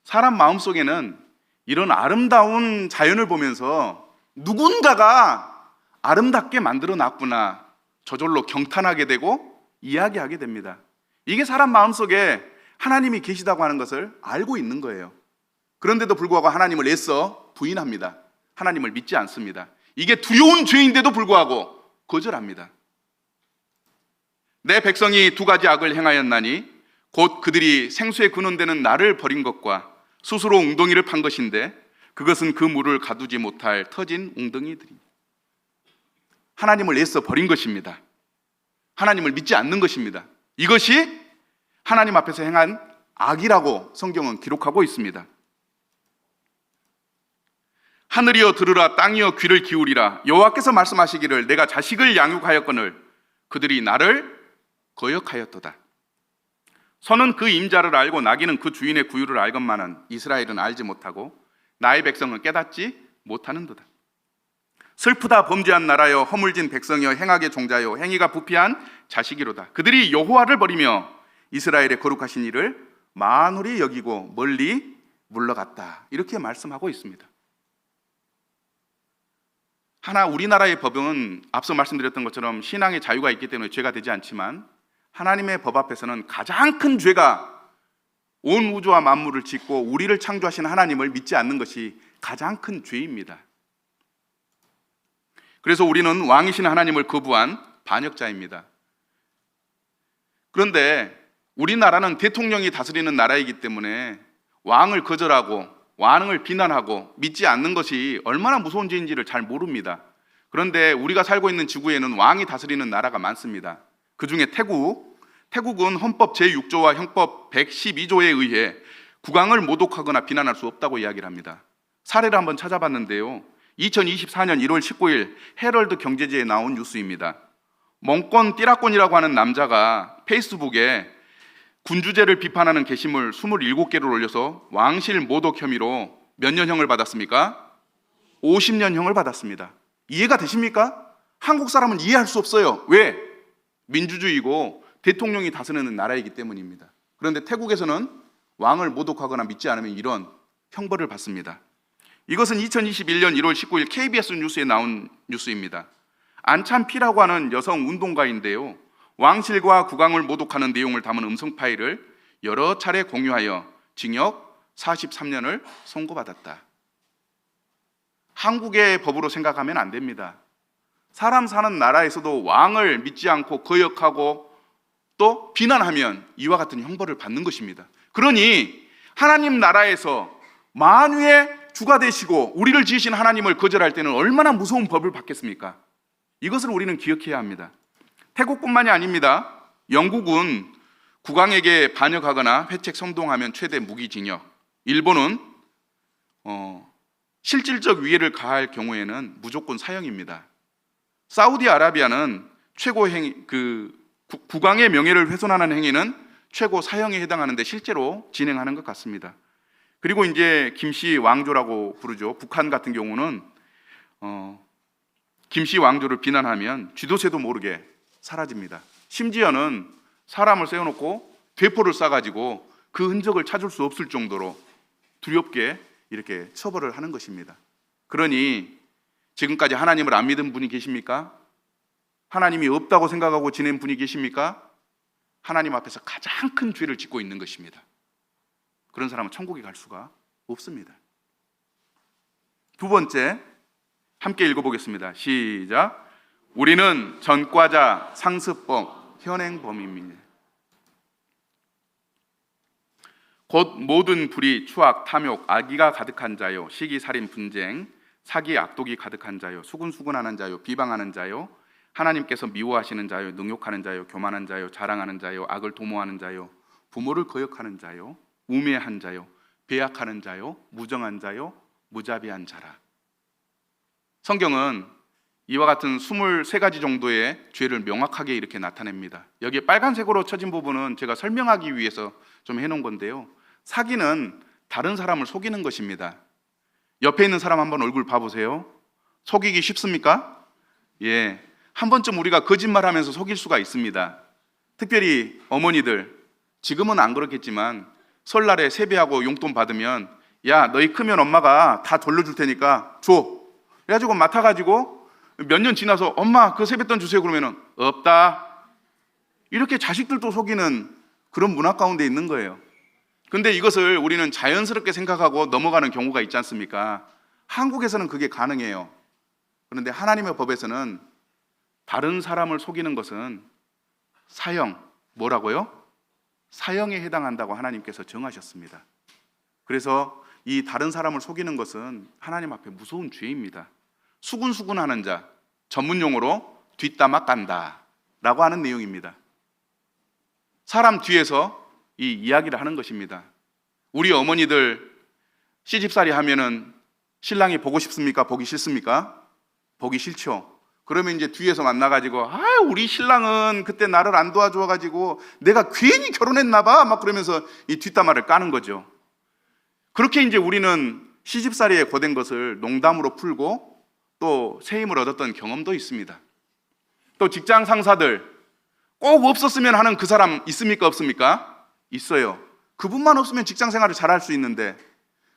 사람 마음속에는 이런 아름다운 자연을 보면서 누군가가 아름답게 만들어 놨구나 저절로 경탄하게 되고 이야기하게 됩니다. 이게 사람 마음속에 하나님이 계시다고 하는 것을 알고 있는 거예요. 그런데도 불구하고 하나님을 애써 부인합니다. 하나님을 믿지 않습니다. 이게 두려운 죄인데도 불구하고 거절합니다. 내 백성이 두 가지 악을 행하였나니 곧 그들이 생수의 근원되는 나를 버린 것과 스스로 웅덩이를 판 것인데 그것은 그 물을 가두지 못할 터진 웅덩이들입니다. 하나님을 애써 버린 것입니다. 하나님을 믿지 않는 것입니다. 이것이 하나님 앞에서 행한 악이라고 성경은 기록하고 있습니다. 하늘이여 들으라, 땅이여 귀를 기울이라. 여호와께서 말씀하시기를 내가 자식을 양육하였거늘 그들이 나를 거역하였도다. 선은 그 임자를 알고 나귀는 그 주인의 구유를 알건만은 이스라엘은 알지 못하고 나의 백성은 깨닫지 못하는도다. 슬프다 범죄한 나라여, 허물진 백성이여, 행악의 종자여, 행위가 부패한 자식이로다. 그들이 여호와를 버리며 이스라엘의 거룩하신 이를 만홀히 여기고 멀리 물러갔다. 이렇게 말씀하고 있습니다. 우리나라의 법은 앞서 말씀드렸던 것처럼 신앙의 자유가 있기 때문에 죄가 되지 않지만 하나님의 법 앞에서는 가장 큰 죄가 온 우주와 만물을 짓고 우리를 창조하신 하나님을 믿지 않는 것이 가장 큰 죄입니다. 그래서 우리는 왕이신 하나님을 거부한 반역자입니다. 그런데 우리나라는 대통령이 다스리는 나라이기 때문에 왕을 거절하고 왕을 비난하고 믿지 않는 것이 얼마나 무서운 죄인지를 잘 모릅니다. 그런데 우리가 살고 있는 지구에는 왕이 다스리는 나라가 많습니다. 그 중에 태국은 헌법 제6조와 형법 112조에 의해 국왕을 모독하거나 비난할 수 없다고 이야기를 합니다. 사례를 한번 찾아봤는데요, 2024년 1월 19일 헤럴드 경제지에 나온 뉴스입니다. 멍건 띠라꼰이라고 하는 남자가 페이스북에 군주제를 비판하는 게시물 27개를 올려서 왕실 모독 혐의로 몇 년형을 받았습니까? 50년형을 받았습니다. 이해가 되십니까? 한국 사람은 이해할 수 없어요. 왜? 민주주의고 대통령이 다스리는 나라이기 때문입니다. 그런데 태국에서는 왕을 모독하거나 믿지 않으면 이런 형벌을 받습니다. 이것은 2021년 1월 19일 KBS 뉴스에 나온 뉴스입니다. 안찬피라고 하는 여성 운동가인데요, 왕실과 국왕을 모독하는 내용을 담은 음성 파일을 여러 차례 공유하여 징역 43년을 선고받았다. 한국의 법으로 생각하면 안 됩니다. 사람 사는 나라에서도 왕을 믿지 않고 거역하고 또 비난하면 이와 같은 형벌을 받는 것입니다. 그러니 하나님 나라에서 만유의 주가 되시고 우리를 지으신 하나님을 거절할 때는 얼마나 무서운 법을 받겠습니까? 이것을 우리는 기억해야 합니다. 태국뿐만이 아닙니다. 영국은 국왕에게 반역하거나 회책 선동하면 최대 무기징역, 일본은 실질적 위해를 가할 경우에는 무조건 사형입니다. 사우디아라비아는 최고 국왕의 명예를 훼손하는 행위는 최고 사형에 해당하는데 실제로 진행하는 것 같습니다. 그리고 이제 김씨 왕조라고 부르죠. 북한 같은 경우는 김씨 왕조를 비난하면 쥐도새도 모르게 사라집니다. 심지어는 사람을 세워놓고 대포를 쏴가지고 그 흔적을 찾을 수 없을 정도로 두렵게 이렇게 처벌을 하는 것입니다. 그러니 지금까지 하나님을 안 믿은 분이 계십니까? 하나님이 없다고 생각하고 지낸 분이 계십니까? 하나님 앞에서 가장 큰 죄를 짓고 있는 것입니다. 그런 사람은 천국에 갈 수가 없습니다. 두 번째, 함께 읽어보겠습니다. 시작. 우리는 전과자, 상습범, 현행범입니다. 곧 모든 불의, 추악, 탐욕, 악의가 가득한 자요, 시기, 살인, 분쟁, 사기, 악독이 가득한 자요, 수군수군하는 자요, 비방하는 자요, 하나님께서 미워하시는 자요, 능욕하는 자요, 교만한 자요, 자랑하는 자요, 악을 도모하는 자요, 부모를 거역하는 자요, 우매한 자요, 배약하는 자요, 무정한 자요, 무자비한 자라. 성경은 이와 같은 23가지 정도의 죄를 명확하게 이렇게 나타냅니다. 여기에 빨간색으로 쳐진 부분은 제가 설명하기 위해서 좀 해놓은 건데요, 사기는 다른 사람을 속이는 것입니다. 옆에 있는 사람 한번 얼굴 봐보세요. 속이기 쉽습니까? 예, 한 번쯤 우리가 거짓말하면서 속일 수가 있습니다. 특별히 어머니들, 지금은 안 그렇겠지만 설날에 세배하고 용돈 받으면 야, 너희 크면 엄마가 다 돌려줄 테니까 줘. 그래가지고 맡아가지고 몇 년 지나서 엄마 그 세뱃돈 주세요 그러면은 없다. 이렇게 자식들도 속이는 그런 문화 가운데 있는 거예요. 근데 이것을 우리는 자연스럽게 생각하고 넘어가는 경우가 있지 않습니까? 한국에서는 그게 가능해요. 그런데 하나님의 법에서는 다른 사람을 속이는 것은 사형, 뭐라고요? 사형에 해당한다고 하나님께서 정하셨습니다. 그래서 이 다른 사람을 속이는 것은 하나님 앞에 무서운 죄입니다. 수군수군하는 자, 전문용어로 뒷담화 깐다 라고 하는 내용입니다. 사람 뒤에서 이 이야기를 하는 것입니다. 우리 어머니들 시집살이 하면은 신랑이 보고 싶습니까? 보기 싫습니까? 보기 싫죠. 그러면 이제 뒤에서 만나가지고 우리 신랑은 그때 나를 안 도와줘가지고 내가 괜히 결혼했나 봐 막 그러면서 이 뒷담화를 까는 거죠. 그렇게 이제 우리는 시집살이에 고된 것을 농담으로 풀고 또 새 힘을 얻었던 경험도 있습니다. 또 직장 상사들 꼭 없었으면 하는 그 사람 있습니까? 없습니까? 있어요. 그분만 없으면 직장 생활을 잘할 수 있는데,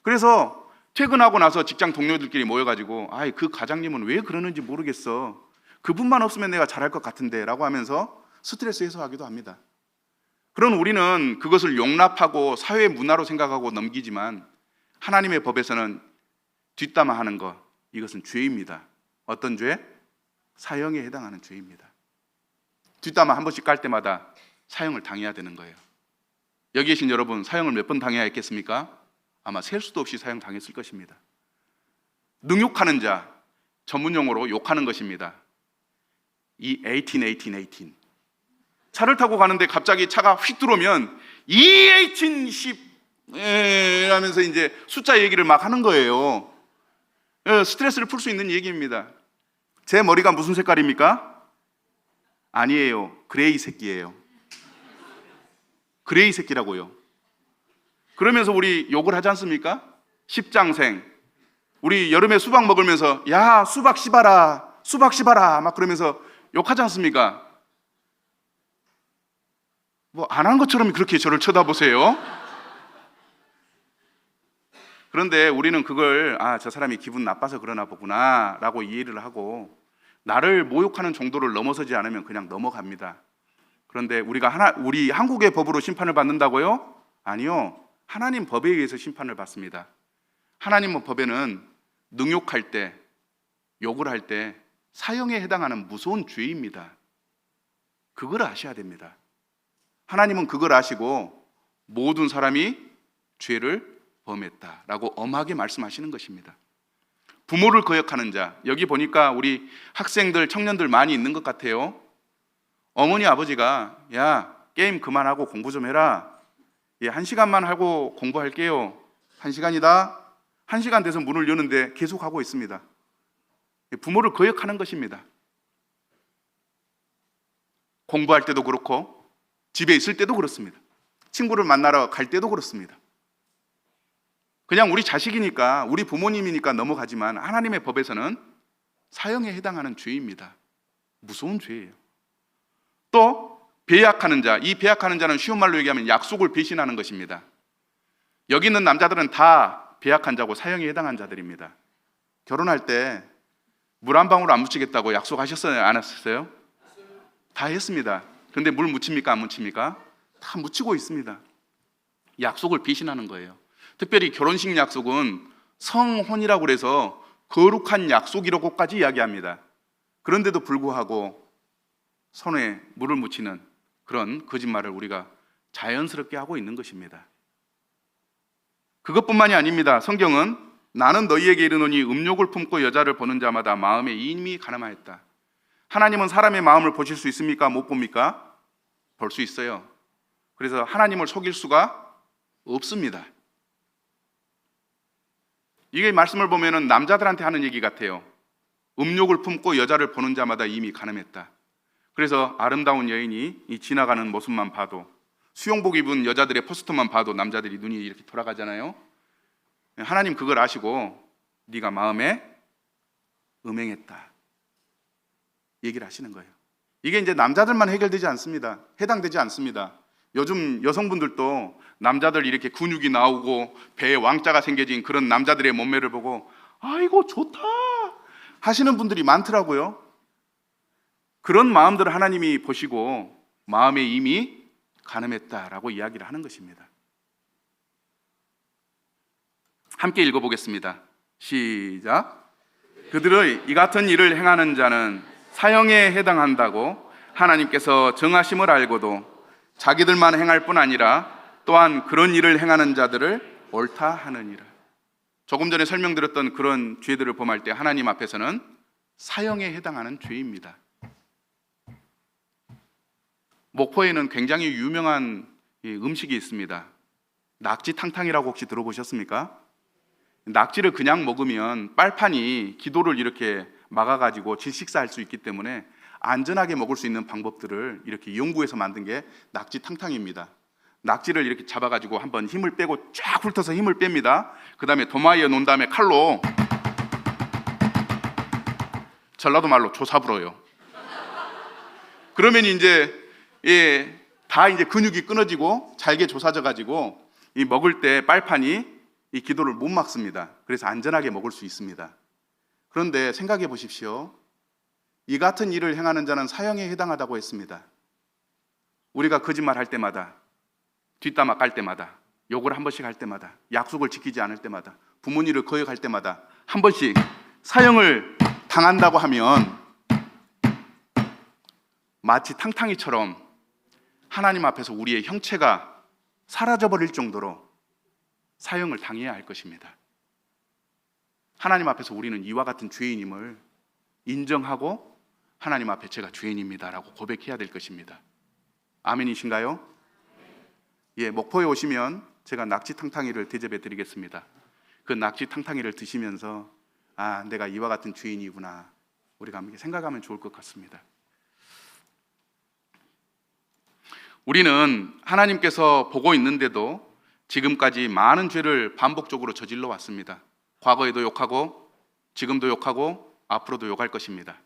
그래서 퇴근하고 나서 직장 동료들끼리 모여가지고 그 과장님은 왜 그러는지 모르겠어, 그분만 없으면 내가 잘할 것 같은데 라고 하면서 스트레스 해소하기도 합니다. 그런 우리는 그것을 용납하고 사회 문화로 생각하고 넘기지만 하나님의 법에서는 뒷담화하는 것, 이것은 죄입니다. 어떤 죄? 사형에 해당하는 죄입니다. 뒷담화 한 번씩 깔 때마다 사형을 당해야 되는 거예요. 여기 계신 여러분, 사형을 몇 번 당해야 했겠습니까? 아마 셀 수도 없이 사형 당했을 것입니다. 능욕하는 자, 전문용어로 욕하는 것입니다. 이 18. 차를 타고 가는데 갑자기 차가 휙 들어오면 10 하면서 이제 숫자 얘기를 막 하는 거예요. 스트레스를 풀 수 있는 얘기입니다. 제 머리가 무슨 색깔입니까? 아니에요. 그레이 새끼예요. 그레이 새끼라고요. 그러면서 우리 욕을 하지 않습니까? 십장생. 우리 여름에 수박 먹으면서 야 수박 씹어라 막 그러면서 욕하지 않습니까? 뭐 안 한 것처럼 그렇게 저를 쳐다보세요. 그런데 우리는 그걸 저 사람이 기분 나빠서 그러나 보구나 라고 이해를 하고 나를 모욕하는 정도를 넘어서지 않으면 그냥 넘어갑니다. 그런데 우리 한국의 법으로 심판을 받는다고요? 아니요. 하나님 법에 의해서 심판을 받습니다. 하나님 법에는 능욕할 때, 욕을 할 때 사형에 해당하는 무서운 죄입니다. 그걸 아셔야 됩니다. 하나님은 그걸 아시고 모든 사람이 죄를 범했다라고 엄하게 말씀하시는 것입니다. 부모를 거역하는 자, 여기 보니까 우리 학생들, 청년들 많이 있는 것 같아요. 어머니 아버지가 야 게임 그만하고 공부 좀 해라, 1시간만 하고 공부할게요, 1시간이다, 1시간 돼서 문을 여는데 계속 하고 있습니다. 부모를 거역하는 것입니다. 공부할 때도 그렇고 집에 있을 때도 그렇습니다. 친구를 만나러 갈 때도 그렇습니다. 그냥 우리 자식이니까, 우리 부모님이니까 넘어가지만 하나님의 법에서는 사형에 해당하는 죄입니다. 무서운 죄예요. 또 배약하는 자, 이 배약하는 자는 쉬운 말로 얘기하면 약속을 배신하는 것입니다. 여기 있는 남자들은 다 배약한 자고 사형에 해당한 자들입니다. 결혼할 때 물 한 방울 안 묻히겠다고 약속하셨어요? 안 하셨어요? 다 했습니다. 그런데 물 묻힙니까? 안 묻힙니까? 다 묻히고 있습니다. 약속을 배신하는 거예요. 특별히 결혼식 약속은 성혼이라고 그래서 거룩한 약속이라고까지 이야기합니다. 그런데도 불구하고 손에 물을 묻히는 그런 거짓말을 우리가 자연스럽게 하고 있는 것입니다. 그것뿐만이 아닙니다. 성경은 나는 너희에게 이르노니 음욕을 품고 여자를 보는 자마다 마음에 이미 가늠하였다. 하나님은 사람의 마음을 보실 수 있습니까? 못 봅니까? 볼 수 있어요. 그래서 하나님을 속일 수가 없습니다. 이게 말씀을 보면은 남자들한테 하는 얘기 같아요. 음욕을 품고 여자를 보는 자마다 이미 가늠했다. 그래서 아름다운 여인이 이 지나가는 모습만 봐도, 수영복 입은 여자들의 포스터만 봐도 남자들이 눈이 이렇게 돌아가잖아요. 하나님 그걸 아시고 네가 마음에 음행했다 얘기를 하시는 거예요. 이게 이제 남자들만 해결되지 않습니다. 해당되지 않습니다. 요즘 여성분들도 남자들 이렇게 근육이 나오고 배에 왕자가 생겨진 그런 남자들의 몸매를 보고 아이고 좋다 하시는 분들이 많더라고요. 그런 마음들을 하나님이 보시고 마음에 이미 가늠했다라고 이야기를 하는 것입니다. 함께 읽어보겠습니다. 시작. 그들의 이 같은 일을 행하는 자는 사형에 해당한다고 하나님께서 정하심을 알고도 자기들만 행할 뿐 아니라 또한 그런 일을 행하는 자들을 옳다 하느니라. 조금 전에 설명드렸던 그런 죄들을 범할 때 하나님 앞에서는 사형에 해당하는 죄입니다. 목포에는 굉장히 유명한 음식이 있습니다. 낙지탕탕이라고 혹시 들어보셨습니까? 낙지를 그냥 먹으면 빨판이 기도를 이렇게 막아가지고 질식사할 수 있기 때문에 안전하게 먹을 수 있는 방법들을 이렇게 연구해서 만든 게 낙지탕탕입니다. 낙지를 이렇게 잡아가지고 한번 힘을 빼고 쫙 훑어서 힘을 뺍니다. 그 다음에 도마에 놓은 다음에 칼로, 전라도 말로 조사불어요. 그러면 이제 다 이제 근육이 끊어지고 잘게 조사져가지고 이 먹을 때 빨판이 이 기도를 못 막습니다. 그래서 안전하게 먹을 수 있습니다. 그런데 생각해 보십시오. 이 같은 일을 행하는 자는 사형에 해당하다고 했습니다. 우리가 거짓말 할 때마다, 뒷담화 깔 때마다, 욕을 한 번씩 할 때마다, 약속을 지키지 않을 때마다, 부모님을 거역할 때마다 한 번씩 사형을 당한다고 하면 마치 탕탕이처럼 하나님 앞에서 우리의 형체가 사라져버릴 정도로 사형을 당해야 할 것입니다. 하나님 앞에서 우리는 이와 같은 죄인임을 인정하고 하나님 앞에 제가 죄인입니다라고 고백해야 될 것입니다. 아멘이신가요? 예, 목포에 오시면 제가 낙지탕탕이를 대접해 드리겠습니다. 그 낙지탕탕이를 드시면서 아, 내가 이와 같은 죄인이구나, 우리가 함께 생각하면 좋을 것 같습니다. 우리는 하나님께서 보고 있는데도 지금까지 많은 죄를 반복적으로 저질러 왔습니다. 과거에도 욕하고 지금도 욕하고 앞으로도 욕할 것입니다.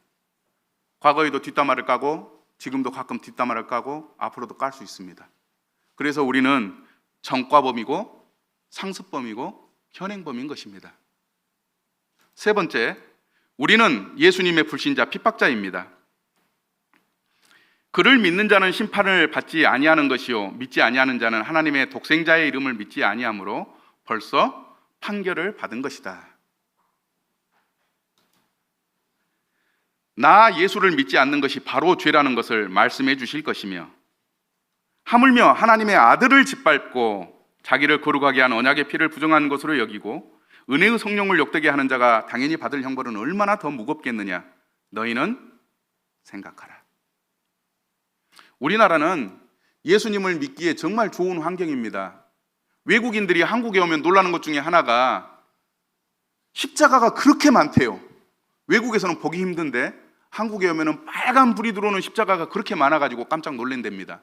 과거에도 뒷담화를 까고 지금도 가끔 뒷담화를 까고 앞으로도 깔 수 있습니다. 그래서 우리는 전과범이고 상습범이고 현행범인 것입니다. 세 번째, 우리는 예수님의 불신자 핍박자입니다. 그를 믿는 자는 심판을 받지 아니하는 것이요 믿지 아니하는 자는 하나님의 독생자의 이름을 믿지 아니하므로 벌써 판결을 받은 것이다. 나 예수를 믿지 않는 것이 바로 죄라는 것을 말씀해 주실 것이며, 하물며 하나님의 아들을 짓밟고 자기를 거룩하게 한 언약의 피를 부정한 것으로 여기고 은혜의 성령을 욕되게 하는 자가 당연히 받을 형벌은 얼마나 더 무겁겠느냐, 너희는 생각하라. 우리나라는 예수님을 믿기에 정말 좋은 환경입니다. 외국인들이 한국에 오면 놀라는 것 중에 하나가 십자가가 그렇게 많대요. 외국에서는 보기 힘든데 한국에 오면 빨간 불이 들어오는 십자가가 그렇게 많아가지고 깜짝 놀란답니다.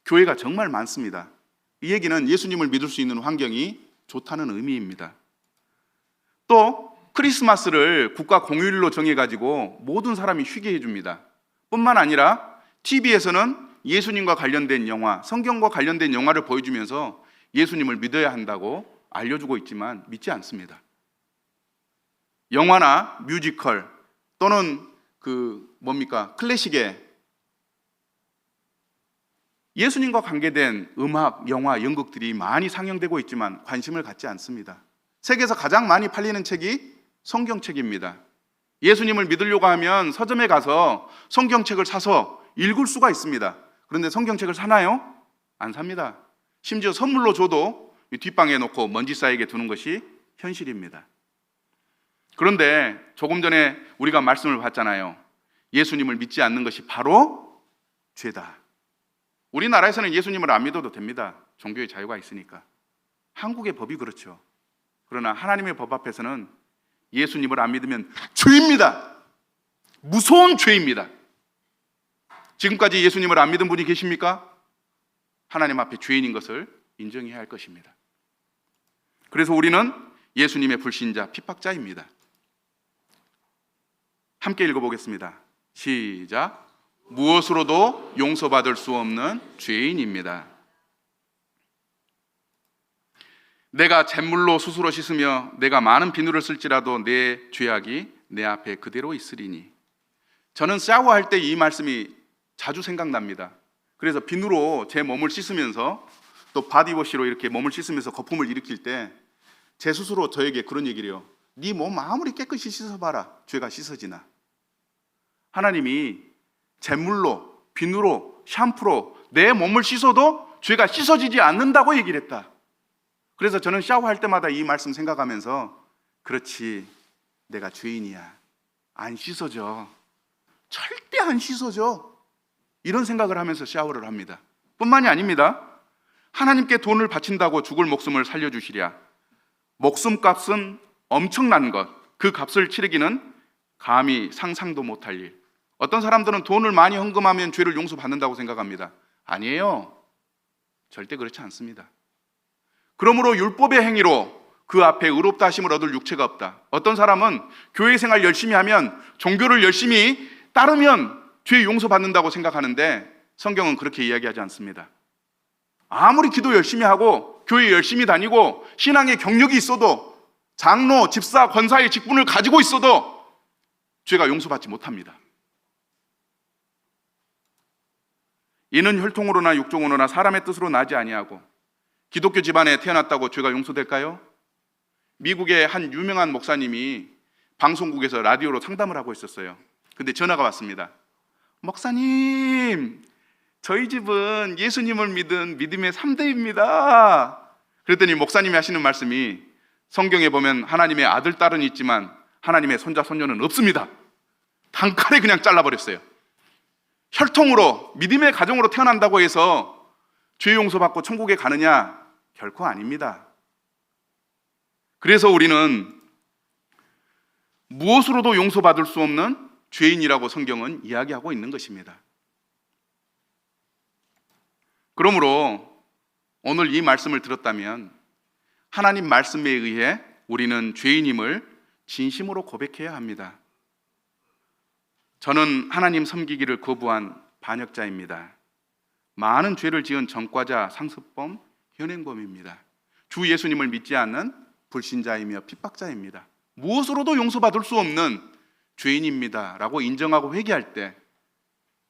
교회가 정말 많습니다. 이 얘기는 예수님을 믿을 수 있는 환경이 좋다는 의미입니다. 또 크리스마스를 국가 공휴일로 정해가지고 모든 사람이 쉬게 해줍니다. 뿐만 아니라 TV에서는 예수님과 관련된 영화, 성경과 관련된 영화를 보여주면서 예수님을 믿어야 한다고 알려주고 있지만 믿지 않습니다. 영화나 뮤지컬 또는 클래식에 예수님과 관계된 음악, 영화, 연극들이 많이 상영되고 있지만 관심을 갖지 않습니다. 세계에서 가장 많이 팔리는 책이 성경책입니다. 예수님을 믿으려고 하면 서점에 가서 성경책을 사서 읽을 수가 있습니다. 그런데 성경책을 사나요? 안 삽니다. 심지어 선물로 줘도 뒷방에 놓고 먼지 쌓이게 두는 것이 현실입니다. 그런데 조금 전에 우리가 말씀을 봤잖아요. 예수님을 믿지 않는 것이 바로 죄다. 우리나라에서는 예수님을 안 믿어도 됩니다. 종교의 자유가 있으니까. 한국의 법이 그렇죠. 그러나 하나님의 법 앞에서는 예수님을 안 믿으면 죄입니다. 무서운 죄입니다. 지금까지 예수님을 안 믿은 분이 계십니까? 하나님 앞에 죄인인 것을 인정해야 할 것입니다. 그래서 우리는 예수님의 불신자, 핍박자입니다. 함께 읽어보겠습니다. 시작. 무엇으로도 용서받을 수 없는 죄인입니다. 내가 잿물로 스스로 씻으며 내가 많은 비누를 쓸지라도 내 죄악이 내 앞에 그대로 있으리니. 저는 샤워할 때 이 말씀이 자주 생각납니다. 그래서 비누로 제 몸을 씻으면서 또 바디워시로 이렇게 몸을 씻으면서 거품을 일으킬 때 제 스스로 저에게 그런 얘기를 해요. 네 몸 아무리 깨끗이 씻어봐라, 죄가 씻어지나? 하나님이 잿물로, 비누로, 샴푸로 내 몸을 씻어도 죄가 씻어지지 않는다고 얘기를 했다. 그래서 저는 샤워할 때마다 이 말씀 생각하면서, 그렇지, 내가 죄인이야. 안 씻어져. 절대 안 씻어져. 이런 생각을 하면서 샤워를 합니다. 뿐만이 아닙니다. 하나님께 돈을 바친다고 죽을 목숨을 살려주시랴. 목숨값은 엄청난 것, 그 값을 치르기는 감히 상상도 못할 일. 어떤 사람들은 돈을 많이 헌금하면 죄를 용서받는다고 생각합니다. 아니에요. 절대 그렇지 않습니다. 그러므로 율법의 행위로 그 앞에 의롭다 하심을 얻을 육체가 없다. 어떤 사람은 교회 생활 열심히 하면, 종교를 열심히 따르면 죄 용서받는다고 생각하는데, 성경은 그렇게 이야기하지 않습니다. 아무리 기도 열심히 하고 교회 열심히 다니고 신앙의 경력이 있어도, 장로, 집사, 권사의 직분을 가지고 있어도 죄가 용서받지 못합니다. 이는 혈통으로나 육종으로나 사람의 뜻으로 나지 아니하고, 기독교 집안에 태어났다고 죄가 용서될까요? 미국의 한 유명한 목사님이 방송국에서 라디오로 상담을 하고 있었어요. 근데 전화가 왔습니다. 목사님, 저희 집은 예수님을 믿은 믿음의 3대입니다. 그랬더니 목사님이 하시는 말씀이, 성경에 보면 하나님의 아들, 딸은 있지만 하나님의 손자, 손녀는 없습니다. 단칼에 그냥 잘라버렸어요. 혈통으로, 믿음의 가정으로 태어난다고 해서 죄 용서받고 천국에 가느냐? 결코 아닙니다. 그래서 우리는 무엇으로도 용서받을 수 없는 죄인이라고 성경은 이야기하고 있는 것입니다. 그러므로 오늘 이 말씀을 들었다면 하나님 말씀에 의해 우리는 죄인임을 진심으로 고백해야 합니다. 저는 하나님 섬기기를 거부한 반역자입니다. 많은 죄를 지은 전과자, 상습범, 현행범입니다. 주 예수님을 믿지 않는 불신자이며 핍박자입니다. 무엇으로도 용서받을 수 없는 죄인입니다 라고 인정하고 회개할 때,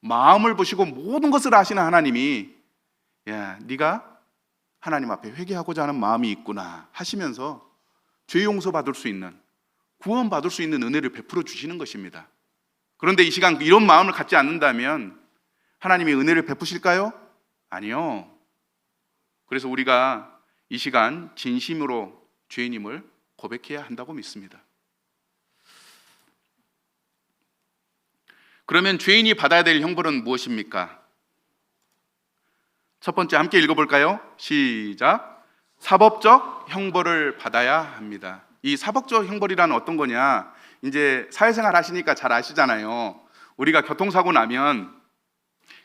마음을 보시고 모든 것을 아시는 하나님이, 야, 네가 하나님 앞에 회개하고자 하는 마음이 있구나 하시면서 죄 용서받을 수 있는, 구원받을 수 있는 은혜를 베풀어 주시는 것입니다. 그런데 이 시간 이런 마음을 갖지 않는다면 하나님이 은혜를 베푸실까요? 아니요. 그래서 우리가 이 시간 진심으로 죄인임을 고백해야 한다고 믿습니다. 그러면 죄인이 받아야 될 형벌은 무엇입니까? 첫 번째, 함께 읽어볼까요? 시작. 사법적 형벌을 받아야 합니다. 이 사법적 형벌이란 어떤 거냐? 이제 사회생활 하시니까 잘 아시잖아요. 우리가 교통사고 나면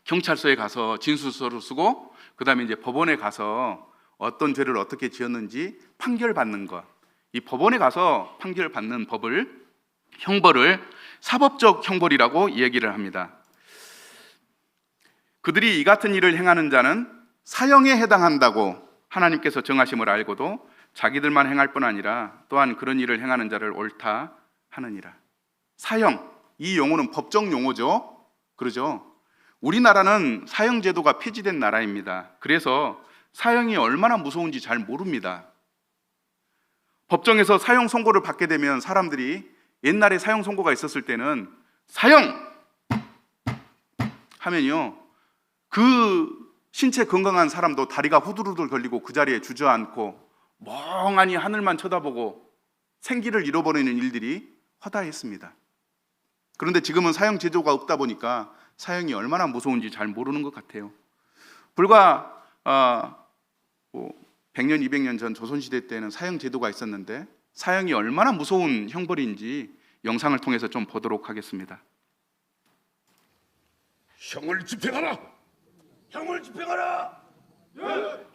경찰서에 가서 진술서를 쓰고, 그 다음에 이제 법원에 가서 어떤 죄를 어떻게 지었는지 판결받는 것. 이 법원에 가서 판결받는 법을, 형벌을 사법적 형벌이라고 얘기를 합니다. 그들이 이 같은 일을 행하는 자는 사형에 해당한다고 하나님께서 정하심을 알고도 자기들만 행할 뿐 아니라 또한 그런 일을 행하는 자를 옳다 하느니라. 사형, 이 용어는 법정 용어죠. 그러죠? 우리나라는 사형 제도가 폐지된 나라입니다. 그래서 사형이 얼마나 무서운지 잘 모릅니다. 법정에서 사형 선고를 받게 되면 사람들이, 옛날에 사형 선고가 있었을 때는 사형 하면요, 그 신체 건강한 사람도 다리가 후두루들 걸리고 그 자리에 주저앉고 멍하니 하늘만 쳐다보고 생기를 잃어버리는 일들이 허다했습니다. 그런데 지금은 사형 제도가 없다 보니까 사형이 얼마나 무서운지 잘 모르는 것 같아요. 불과 100년, 200년 전 조선시대 때는 사형 제도가 있었는데 사형이 얼마나 무서운 형벌인지 영상을 통해서 좀 보도록 하겠습니다. 형을 집행하라. 형을 집행하라. 예.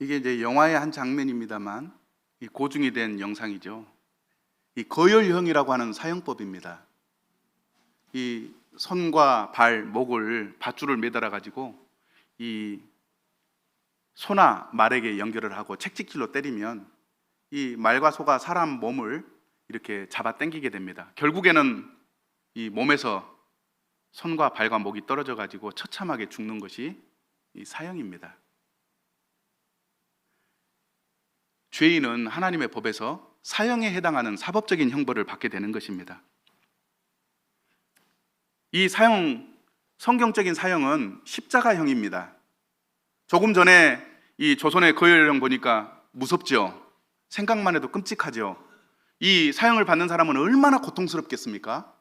이게 이제 영화의 한 장면입니다만 이 고증이 된 영상이죠. 이 거열형이라고 하는 사형법입니다. 이 손과 발, 목을 밧줄을 매달아 가지고 이 소나 말에게 연결을 하고 채찍질로 때리면 이 말과 소가 사람 몸을 이렇게 잡아 당기게 됩니다. 결국에는 이 몸에서 손과 발과 목이 떨어져 가지고 처참하게 죽는 것이 이 사형입니다. 죄인은 하나님의 법에서 사형에 해당하는 사법적인 형벌을 받게 되는 것입니다. 이 사형, 성경적인 사형은 십자가형입니다. 조금 전에 이 조선의 거열형 보니까 무섭죠? 생각만 해도 끔찍하죠? 이 사형을 받는 사람은 얼마나 고통스럽겠습니까?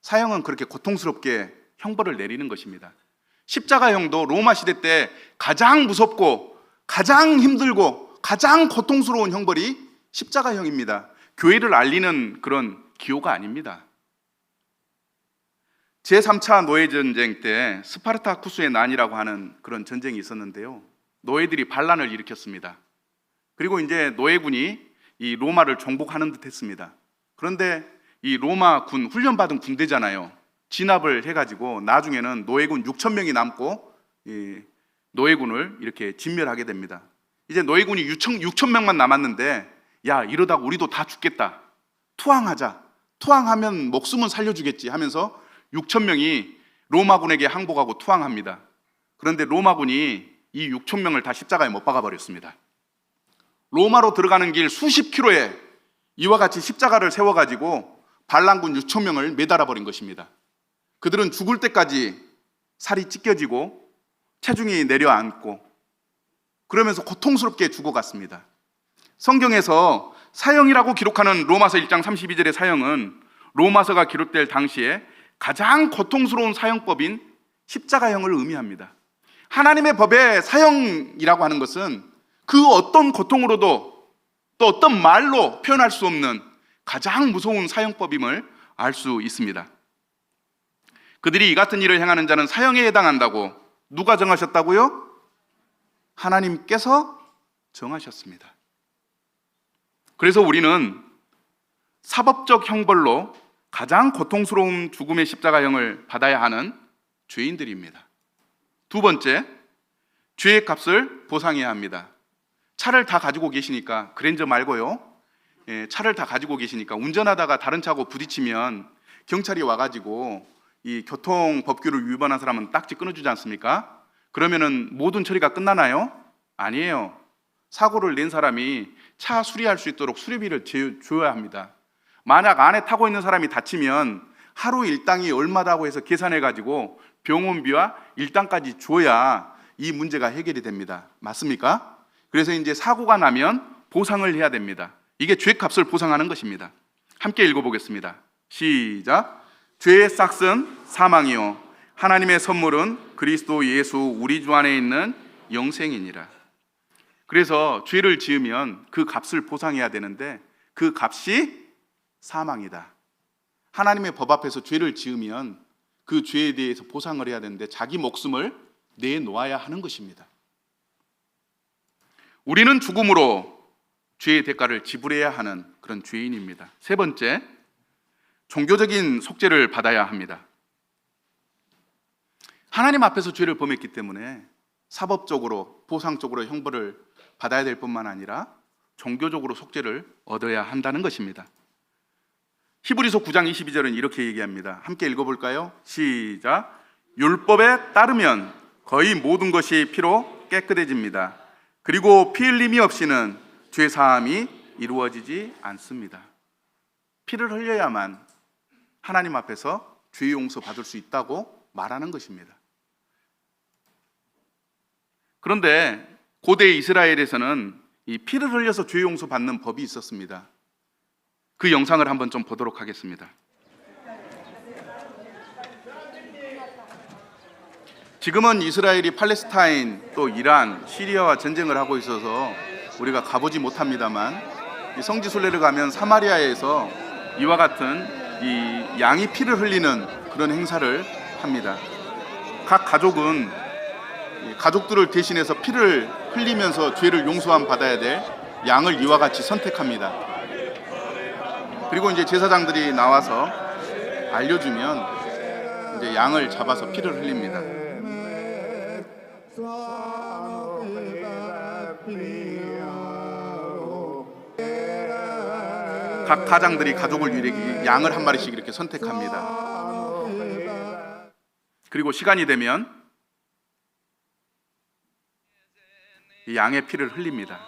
사형은 그렇게 고통스럽게 형벌을 내리는 것입니다. 십자가형도 로마 시대 때 가장 무섭고 가장 힘들고 가장 고통스러운 형벌이 십자가형입니다. 교회를 알리는 그런 기호가 아닙니다. 제3차 노예전쟁 때 스파르타쿠스의 난이라고 하는 그런 전쟁이 있었는데요. 노예들이 반란을 일으켰습니다. 그리고 이제 노예군이 이 로마를 정복하는 듯 했습니다. 그런데 이 로마 군, 훈련받은 군대잖아요. 진압을 해가지고 나중에는 노예군 6천 명이 남고 이 노예군을 이렇게 진멸하게 됩니다. 이제 노예군이 6천 명만 남았는데 야, 이러다가 우리도 다 죽겠다. 투항하자. 투항하면 목숨은 살려주겠지 하면서 6천 명이 로마군에게 항복하고 투항합니다. 그런데 로마군이 이 6천 명을 다 십자가에 못 박아 버렸습니다. 로마로 들어가는 길 수십 킬로에 이와 같이 십자가를 세워가지고 반란군 6천 명을 매달아 버린 것입니다. 그들은 죽을 때까지 살이 찢겨지고 체중이 내려앉고 그러면서 고통스럽게 죽어갔습니다. 성경에서 사형이라고 기록하는 로마서 1장 32절의 사형은 로마서가 기록될 당시에 가장 고통스러운 사형법인 십자가형을 의미합니다. 하나님의 법에 사형이라고 하는 것은 그 어떤 고통으로도 또 어떤 말로 표현할 수 없는 가장 무서운 사형법임을 알 수 있습니다. 그들이 이 같은 일을 행하는 자는 사형에 해당한다고 누가 정하셨다고요? 하나님께서 정하셨습니다. 그래서 우리는 사법적 형벌로 가장 고통스러운 죽음의 십자가형을 받아야 하는 죄인들입니다. 두 번째, 죄의 값을 보상해야 합니다. 차를 다 가지고 계시니까, 그랜저 말고요, 차를 다 가지고 계시니까 운전하다가 다른 차하고 부딪히면 경찰이 와가지고 이 교통법규를 위반한 사람은 딱지 끊어주지 않습니까? 그러면은 모든 처리가 끝나나요? 아니에요. 사고를 낸 사람이 차 수리할 수 있도록 수리비를 줘야 합니다. 만약 안에 타고 있는 사람이 다치면 하루 일당이 얼마다고 해서 계산해가지고 병원비와 일당까지 줘야 이 문제가 해결이 됩니다. 맞습니까? 그래서 이제 사고가 나면 보상을 해야 됩니다. 이게 죄값을 보상하는 것입니다. 함께 읽어보겠습니다. 시작. 죄의 싹은 사망이요 하나님의 선물은 그리스도 예수 우리 주 안에 있는 영생이니라. 그래서 죄를 지으면 그 값을 보상해야 되는데 그 값이 사망이다. 하나님의 법 앞에서 죄를 지으면 그 죄에 대해서 보상을 해야 되는데 자기 목숨을 내놓아야 하는 것입니다. 우리는 죽음으로 죄의 대가를 지불해야 하는 그런 죄인입니다. 세 번째, 종교적인 속죄를 받아야 합니다. 하나님 앞에서 죄를 범했기 때문에 사법적으로, 보상적으로 형벌을 받아야 될 뿐만 아니라 종교적으로 속죄를 얻어야 한다는 것입니다. 히브리서 9장 22절은 이렇게 얘기합니다. 함께 읽어볼까요? 시작. 율법에 따르면 거의 모든 것이 피로 깨끗해집니다. 그리고 피 흘림이 없이는 죄 사함이 이루어지지 않습니다. 피를 흘려야만 하나님 앞에서 죄 용서 받을 수 있다고 말하는 것입니다. 그런데 고대 이스라엘에서는 이 피를 흘려서 죄 용서 받는 법이 있었습니다. 그 영상을 한번 좀 보도록 하겠습니다. 지금은 이스라엘이 팔레스타인 또 이란, 시리아와 전쟁을 하고 있어서 우리가 가보지 못합니다만 성지순례를 가면 사마리아에서 이와 같은 이 양이 피를 흘리는 그런 행사를 합니다. 각 가족은 가족들을 대신해서 피를 흘리면서 죄를 용서함 받아야 될 양을 이와 같이 선택합니다. 그리고 이제 제사장들이 나와서 알려주면 이제 양을 잡아서 피를 흘립니다. 각 가장들이 가족을 위해 양을 한 마리씩 이렇게 선택합니다. 그리고 시간이 되면 이 양의 피를 흘립니다.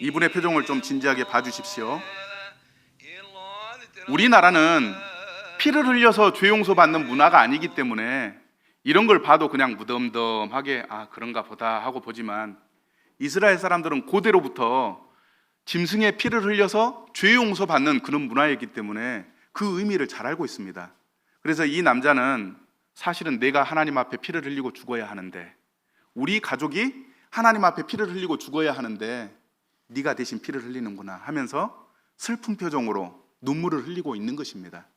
이분의 표정을 좀 진지하게 봐주십시오. 우리나라는 피를 흘려서 죄 용서 받는 문화가 아니기 때문에 이런 걸 봐도 그냥 무덤덤하게 그런가 보다 하고 보지만, 이스라엘 사람들은 고대로부터 짐승의 피를 흘려서 죄 용서 받는 그런 문화이기 때문에 그 의미를 잘 알고 있습니다. 그래서 이 남자는 사실은 내가 하나님 앞에 피를 흘리고 죽어야 하는데, 우리 가족이 하나님 앞에 피를 흘리고 죽어야 하는데 네가 대신 피를 흘리는구나 하면서 슬픈 표정으로 눈물을 흘리고 있는 것입니다.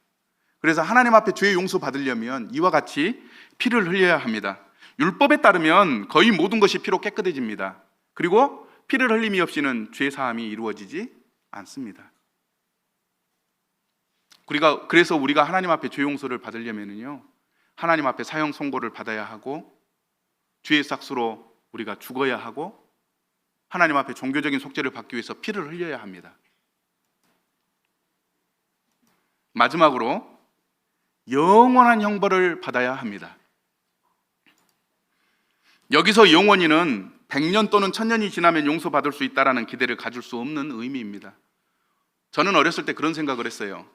그래서 하나님 앞에 죄 용서 받으려면 이와 같이 피를 흘려야 합니다. 율법에 따르면 거의 모든 것이 피로 깨끗해집니다. 그리고 피를 흘림이 없이는 죄 사함이 이루어지지 않습니다. 그래서 우리가 하나님 앞에 죄 용서를 받으려면요, 하나님 앞에 사형 선고를 받아야 하고, 죄의 삭수로 우리가 죽어야 하고, 하나님 앞에 종교적인 속죄를 받기 위해서 피를 흘려야 합니다. 마지막으로 영원한 형벌을 받아야 합니다. 여기서 영원히는 100년 또는 1000년이 지나면 용서받을 수 있다는 기대를 가질 수 없는 의미입니다. 저는 어렸을 때 그런 생각을 했어요.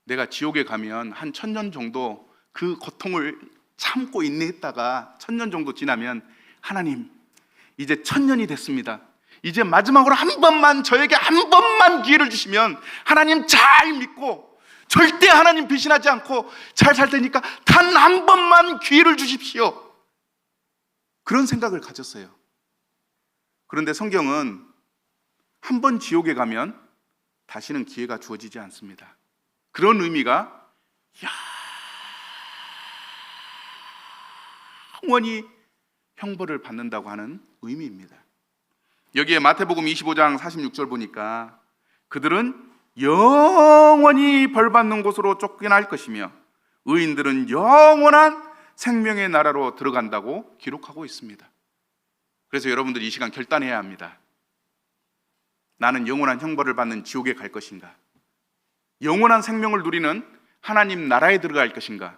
내가 지옥에 가면 한 1000년 정도 그 고통을 참고 인내했다가 1000년 정도 지나면, 하나님 이제 1000년이 됐습니다. 이제 마지막으로 한 번만, 저에게 한 번만 기회를 주시면 하나님 잘 믿고 절대 하나님 배신하지 않고 잘 살 테니까 단 한 번만 기회를 주십시오. 그런 생각을 가졌어요. 그런데 성경은 한 번 지옥에 가면 다시는 기회가 주어지지 않습니다. 그런 의미가 영원히 형벌을 받는다고 하는 의미입니다. 여기에 마태복음 25장 46절 보니까 그들은 영원히 벌받는 곳으로 쫓겨날 것이며 의인들은 영원한 생명의 나라로 들어간다고 기록하고 있습니다. 그래서 여러분들 이 시간 결단해야 합니다. 나는 영원한 형벌을 받는 지옥에 갈 것인가, 영원한 생명을 누리는 하나님 나라에 들어갈 것인가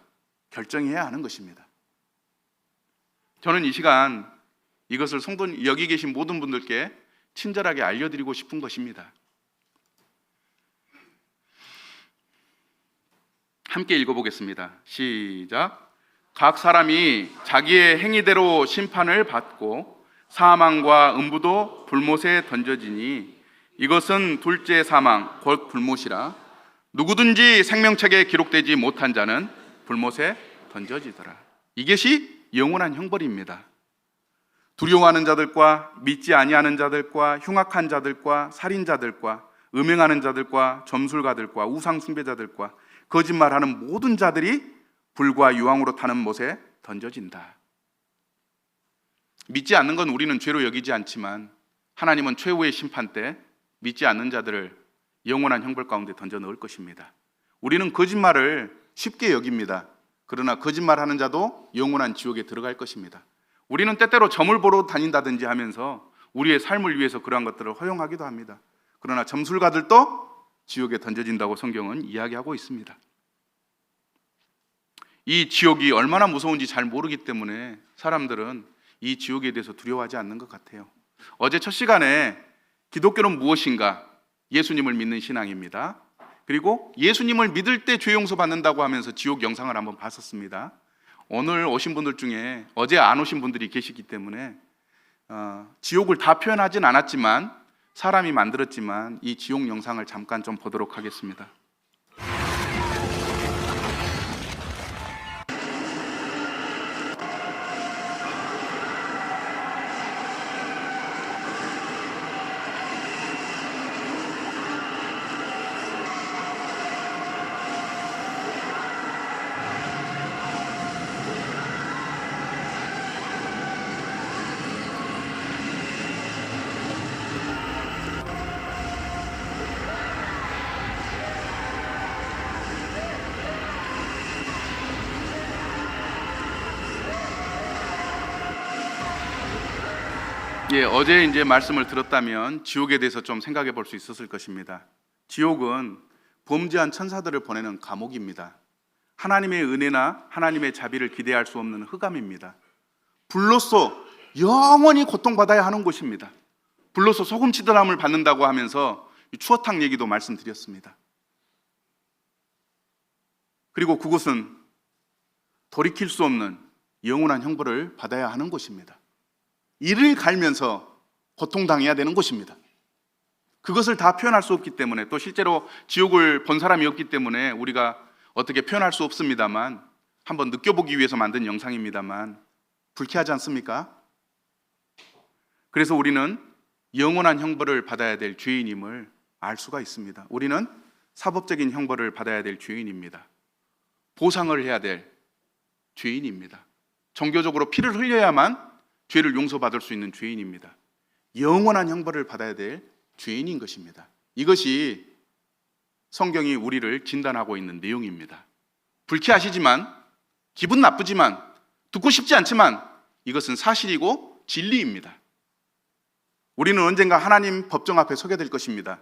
결정해야 하는 것입니다. 저는 이 시간 이것을 성도 여기 계신 모든 분들께 친절하게 알려드리고 싶은 것입니다. 함께 읽어보겠습니다. 시작. 각 사람이 자기의 행위대로 심판을 받고 사망과 음부도 불못에 던져지니 이것은 둘째 사망 곧 불못이라. 누구든지 생명책에 기록되지 못한 자는 불못에 던져지더라. 이것이 영원한 형벌입니다. 두려워하는 자들과 믿지 아니하는 자들과 흉악한 자들과 살인자들과 음행하는 자들과 점술가들과 우상 숭배자들과 거짓말하는 모든 자들이 불과 유황으로 타는 못에 던져진다. 믿지 않는 건 우리는 죄로 여기지 않지만 하나님은 최후의 심판 때 믿지 않는 자들을 영원한 형벌 가운데 던져 넣을 것입니다. 우리는 거짓말을 쉽게 여깁니다. 그러나 거짓말하는 자도 영원한 지옥에 들어갈 것입니다. 우리는 때때로 점을 보러 다닌다든지 하면서 우리의 삶을 위해서 그러한 것들을 허용하기도 합니다. 그러나 점술가들도 지옥에 던져진다고 성경은 이야기하고 있습니다. 이 지옥이 얼마나 무서운지 잘 모르기 때문에 사람들은 이 지옥에 대해서 두려워하지 않는 것 같아요. 어제 첫 시간에 기독교는 무엇인가? 예수님을 믿는 신앙입니다. 그리고 예수님을 믿을 때 죄 용서 받는다고 하면서 지옥 영상을 한번 봤었습니다. 오늘 오신 분들 중에 어제 안 오신 분들이 계시기 때문에 지옥을 다 표현하진 않았지만 사람이 만들었지만 이 지옥 영상을 잠깐 좀 보도록 하겠습니다. 예, 어제 이제 말씀을 들었다면 지옥에 대해서 좀 생각해 볼 수 있었을 것입니다. 지옥은 범죄한 천사들을 보내는 감옥입니다. 하나님의 은혜나 하나님의 자비를 기대할 수 없는 흑암입니다. 불로써 영원히 고통받아야 하는 곳입니다. 불로써 소금치드람을 받는다고 하면서 추어탕 얘기도 말씀드렸습니다. 그리고 그곳은 돌이킬 수 없는 영원한 형벌을 받아야 하는 곳입니다. 이를 갈면서 고통당해야 되는 곳입니다. 그것을 다 표현할 수 없기 때문에, 또 실제로 지옥을 본 사람이 없기 때문에 우리가 어떻게 표현할 수 없습니다만, 한번 느껴보기 위해서 만든 영상입니다만 불쾌하지 않습니까? 그래서 우리는 영원한 형벌을 받아야 될 죄인임을 알 수가 있습니다. 우리는 사법적인 형벌을 받아야 될 죄인입니다. 보상을 해야 될 죄인입니다. 종교적으로 피를 흘려야만 죄를 용서받을 수 있는 죄인입니다. 영원한 형벌을 받아야 될 죄인인 것입니다. 이것이 성경이 우리를 진단하고 있는 내용입니다. 불쾌하시지만, 기분 나쁘지만, 듣고 싶지 않지만 이것은 사실이고 진리입니다. 우리는 언젠가 하나님 법정 앞에 서게 될 것입니다.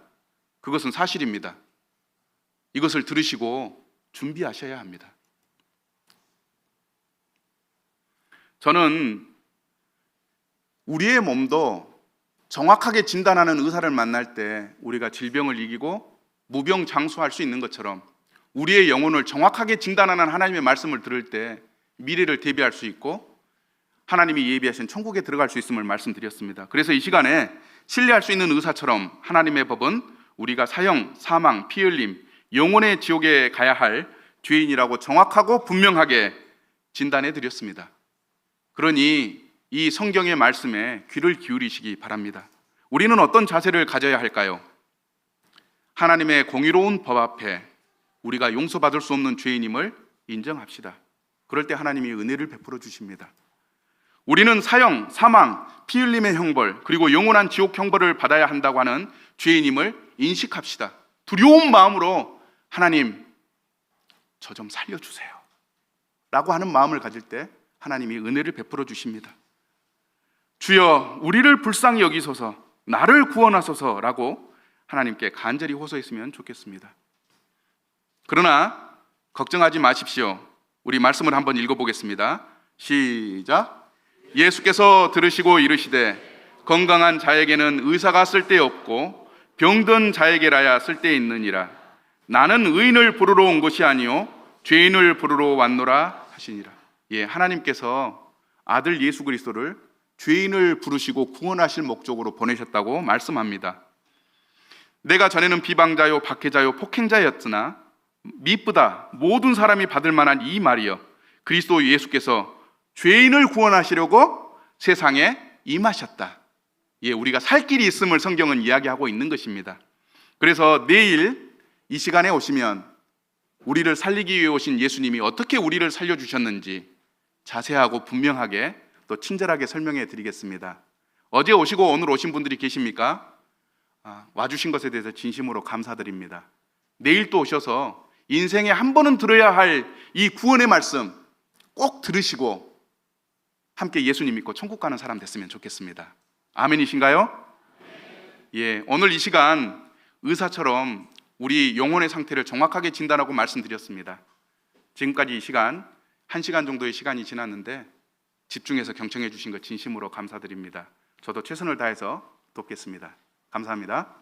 그것은 사실입니다. 이것을 들으시고 준비하셔야 합니다. 저는 우리의 몸도 정확하게 진단하는 의사를 만날 때 우리가 질병을 이기고 무병장수할 수 있는 것처럼, 우리의 영혼을 정확하게 진단하는 하나님의 말씀을 들을 때 미래를 대비할 수 있고 하나님이 예비하신 천국에 들어갈 수 있음을 말씀드렸습니다. 그래서 이 시간에 신뢰할 수 있는 의사처럼 하나님의 법은 우리가 사형, 사망, 피 흘림, 영혼의 지옥에 가야 할 죄인이라고 정확하고 분명하게 진단해 드렸습니다. 그러니 이 성경의 말씀에 귀를 기울이시기 바랍니다. 우리는 어떤 자세를 가져야 할까요? 하나님의 공의로운 법 앞에 우리가 용서받을 수 없는 죄인임을 인정합시다. 그럴 때 하나님이 은혜를 베풀어 주십니다. 우리는 사형, 사망, 피 흘림의 형벌, 그리고 영원한 지옥 형벌을 받아야 한다고 하는 죄인임을 인식합시다. 두려운 마음으로 하나님, 저 좀 살려주세요 라고 하는 마음을 가질 때 하나님이 은혜를 베풀어 주십니다. 주여, 우리를 불쌍히 여기소서, 나를 구원하소서라고 하나님께 간절히 호소했으면 좋겠습니다. 그러나 걱정하지 마십시오. 우리 말씀을 한번 읽어보겠습니다. 시작. 예수께서 들으시고 이르시되 건강한 자에게는 의사가 쓸데없고 병든 자에게라야 쓸데있느니라. 나는 의인을 부르러 온 것이 아니요 죄인을 부르러 왔노라 하시니라. 예, 하나님께서 아들 예수 그리스도를 죄인을 부르시고 구원하실 목적으로 보내셨다고 말씀합니다. 내가 전에는 비방자요 박해자요 폭행자였으나 미쁘다 모든 사람이 받을 만한 이 말이여, 그리스도 예수께서 죄인을 구원하시려고 세상에 임하셨다. 예, 우리가 살 길이 있음을 성경은 이야기하고 있는 것입니다. 그래서 내일 이 시간에 오시면 우리를 살리기 위해 오신 예수님이 어떻게 우리를 살려주셨는지 자세하고 분명하게 또 친절하게 설명해 드리겠습니다. 어제 오시고 오늘 오신 분들이 계십니까? 와주신 것에 대해서 진심으로 감사드립니다. 내일 또 오셔서 인생에 한 번은 들어야 할 이 구원의 말씀 꼭 들으시고 함께 예수님 믿고 천국 가는 사람 됐으면 좋겠습니다. 아멘이신가요? 예, 오늘 이 시간 의사처럼 우리 영혼의 상태를 정확하게 진단하고 말씀드렸습니다. 지금까지 이 시간 1시간 정도의 시간이 지났는데 집중해서 경청해 주신 것 진심으로 감사드립니다. 저도 최선을 다해서 돕겠습니다. 감사합니다.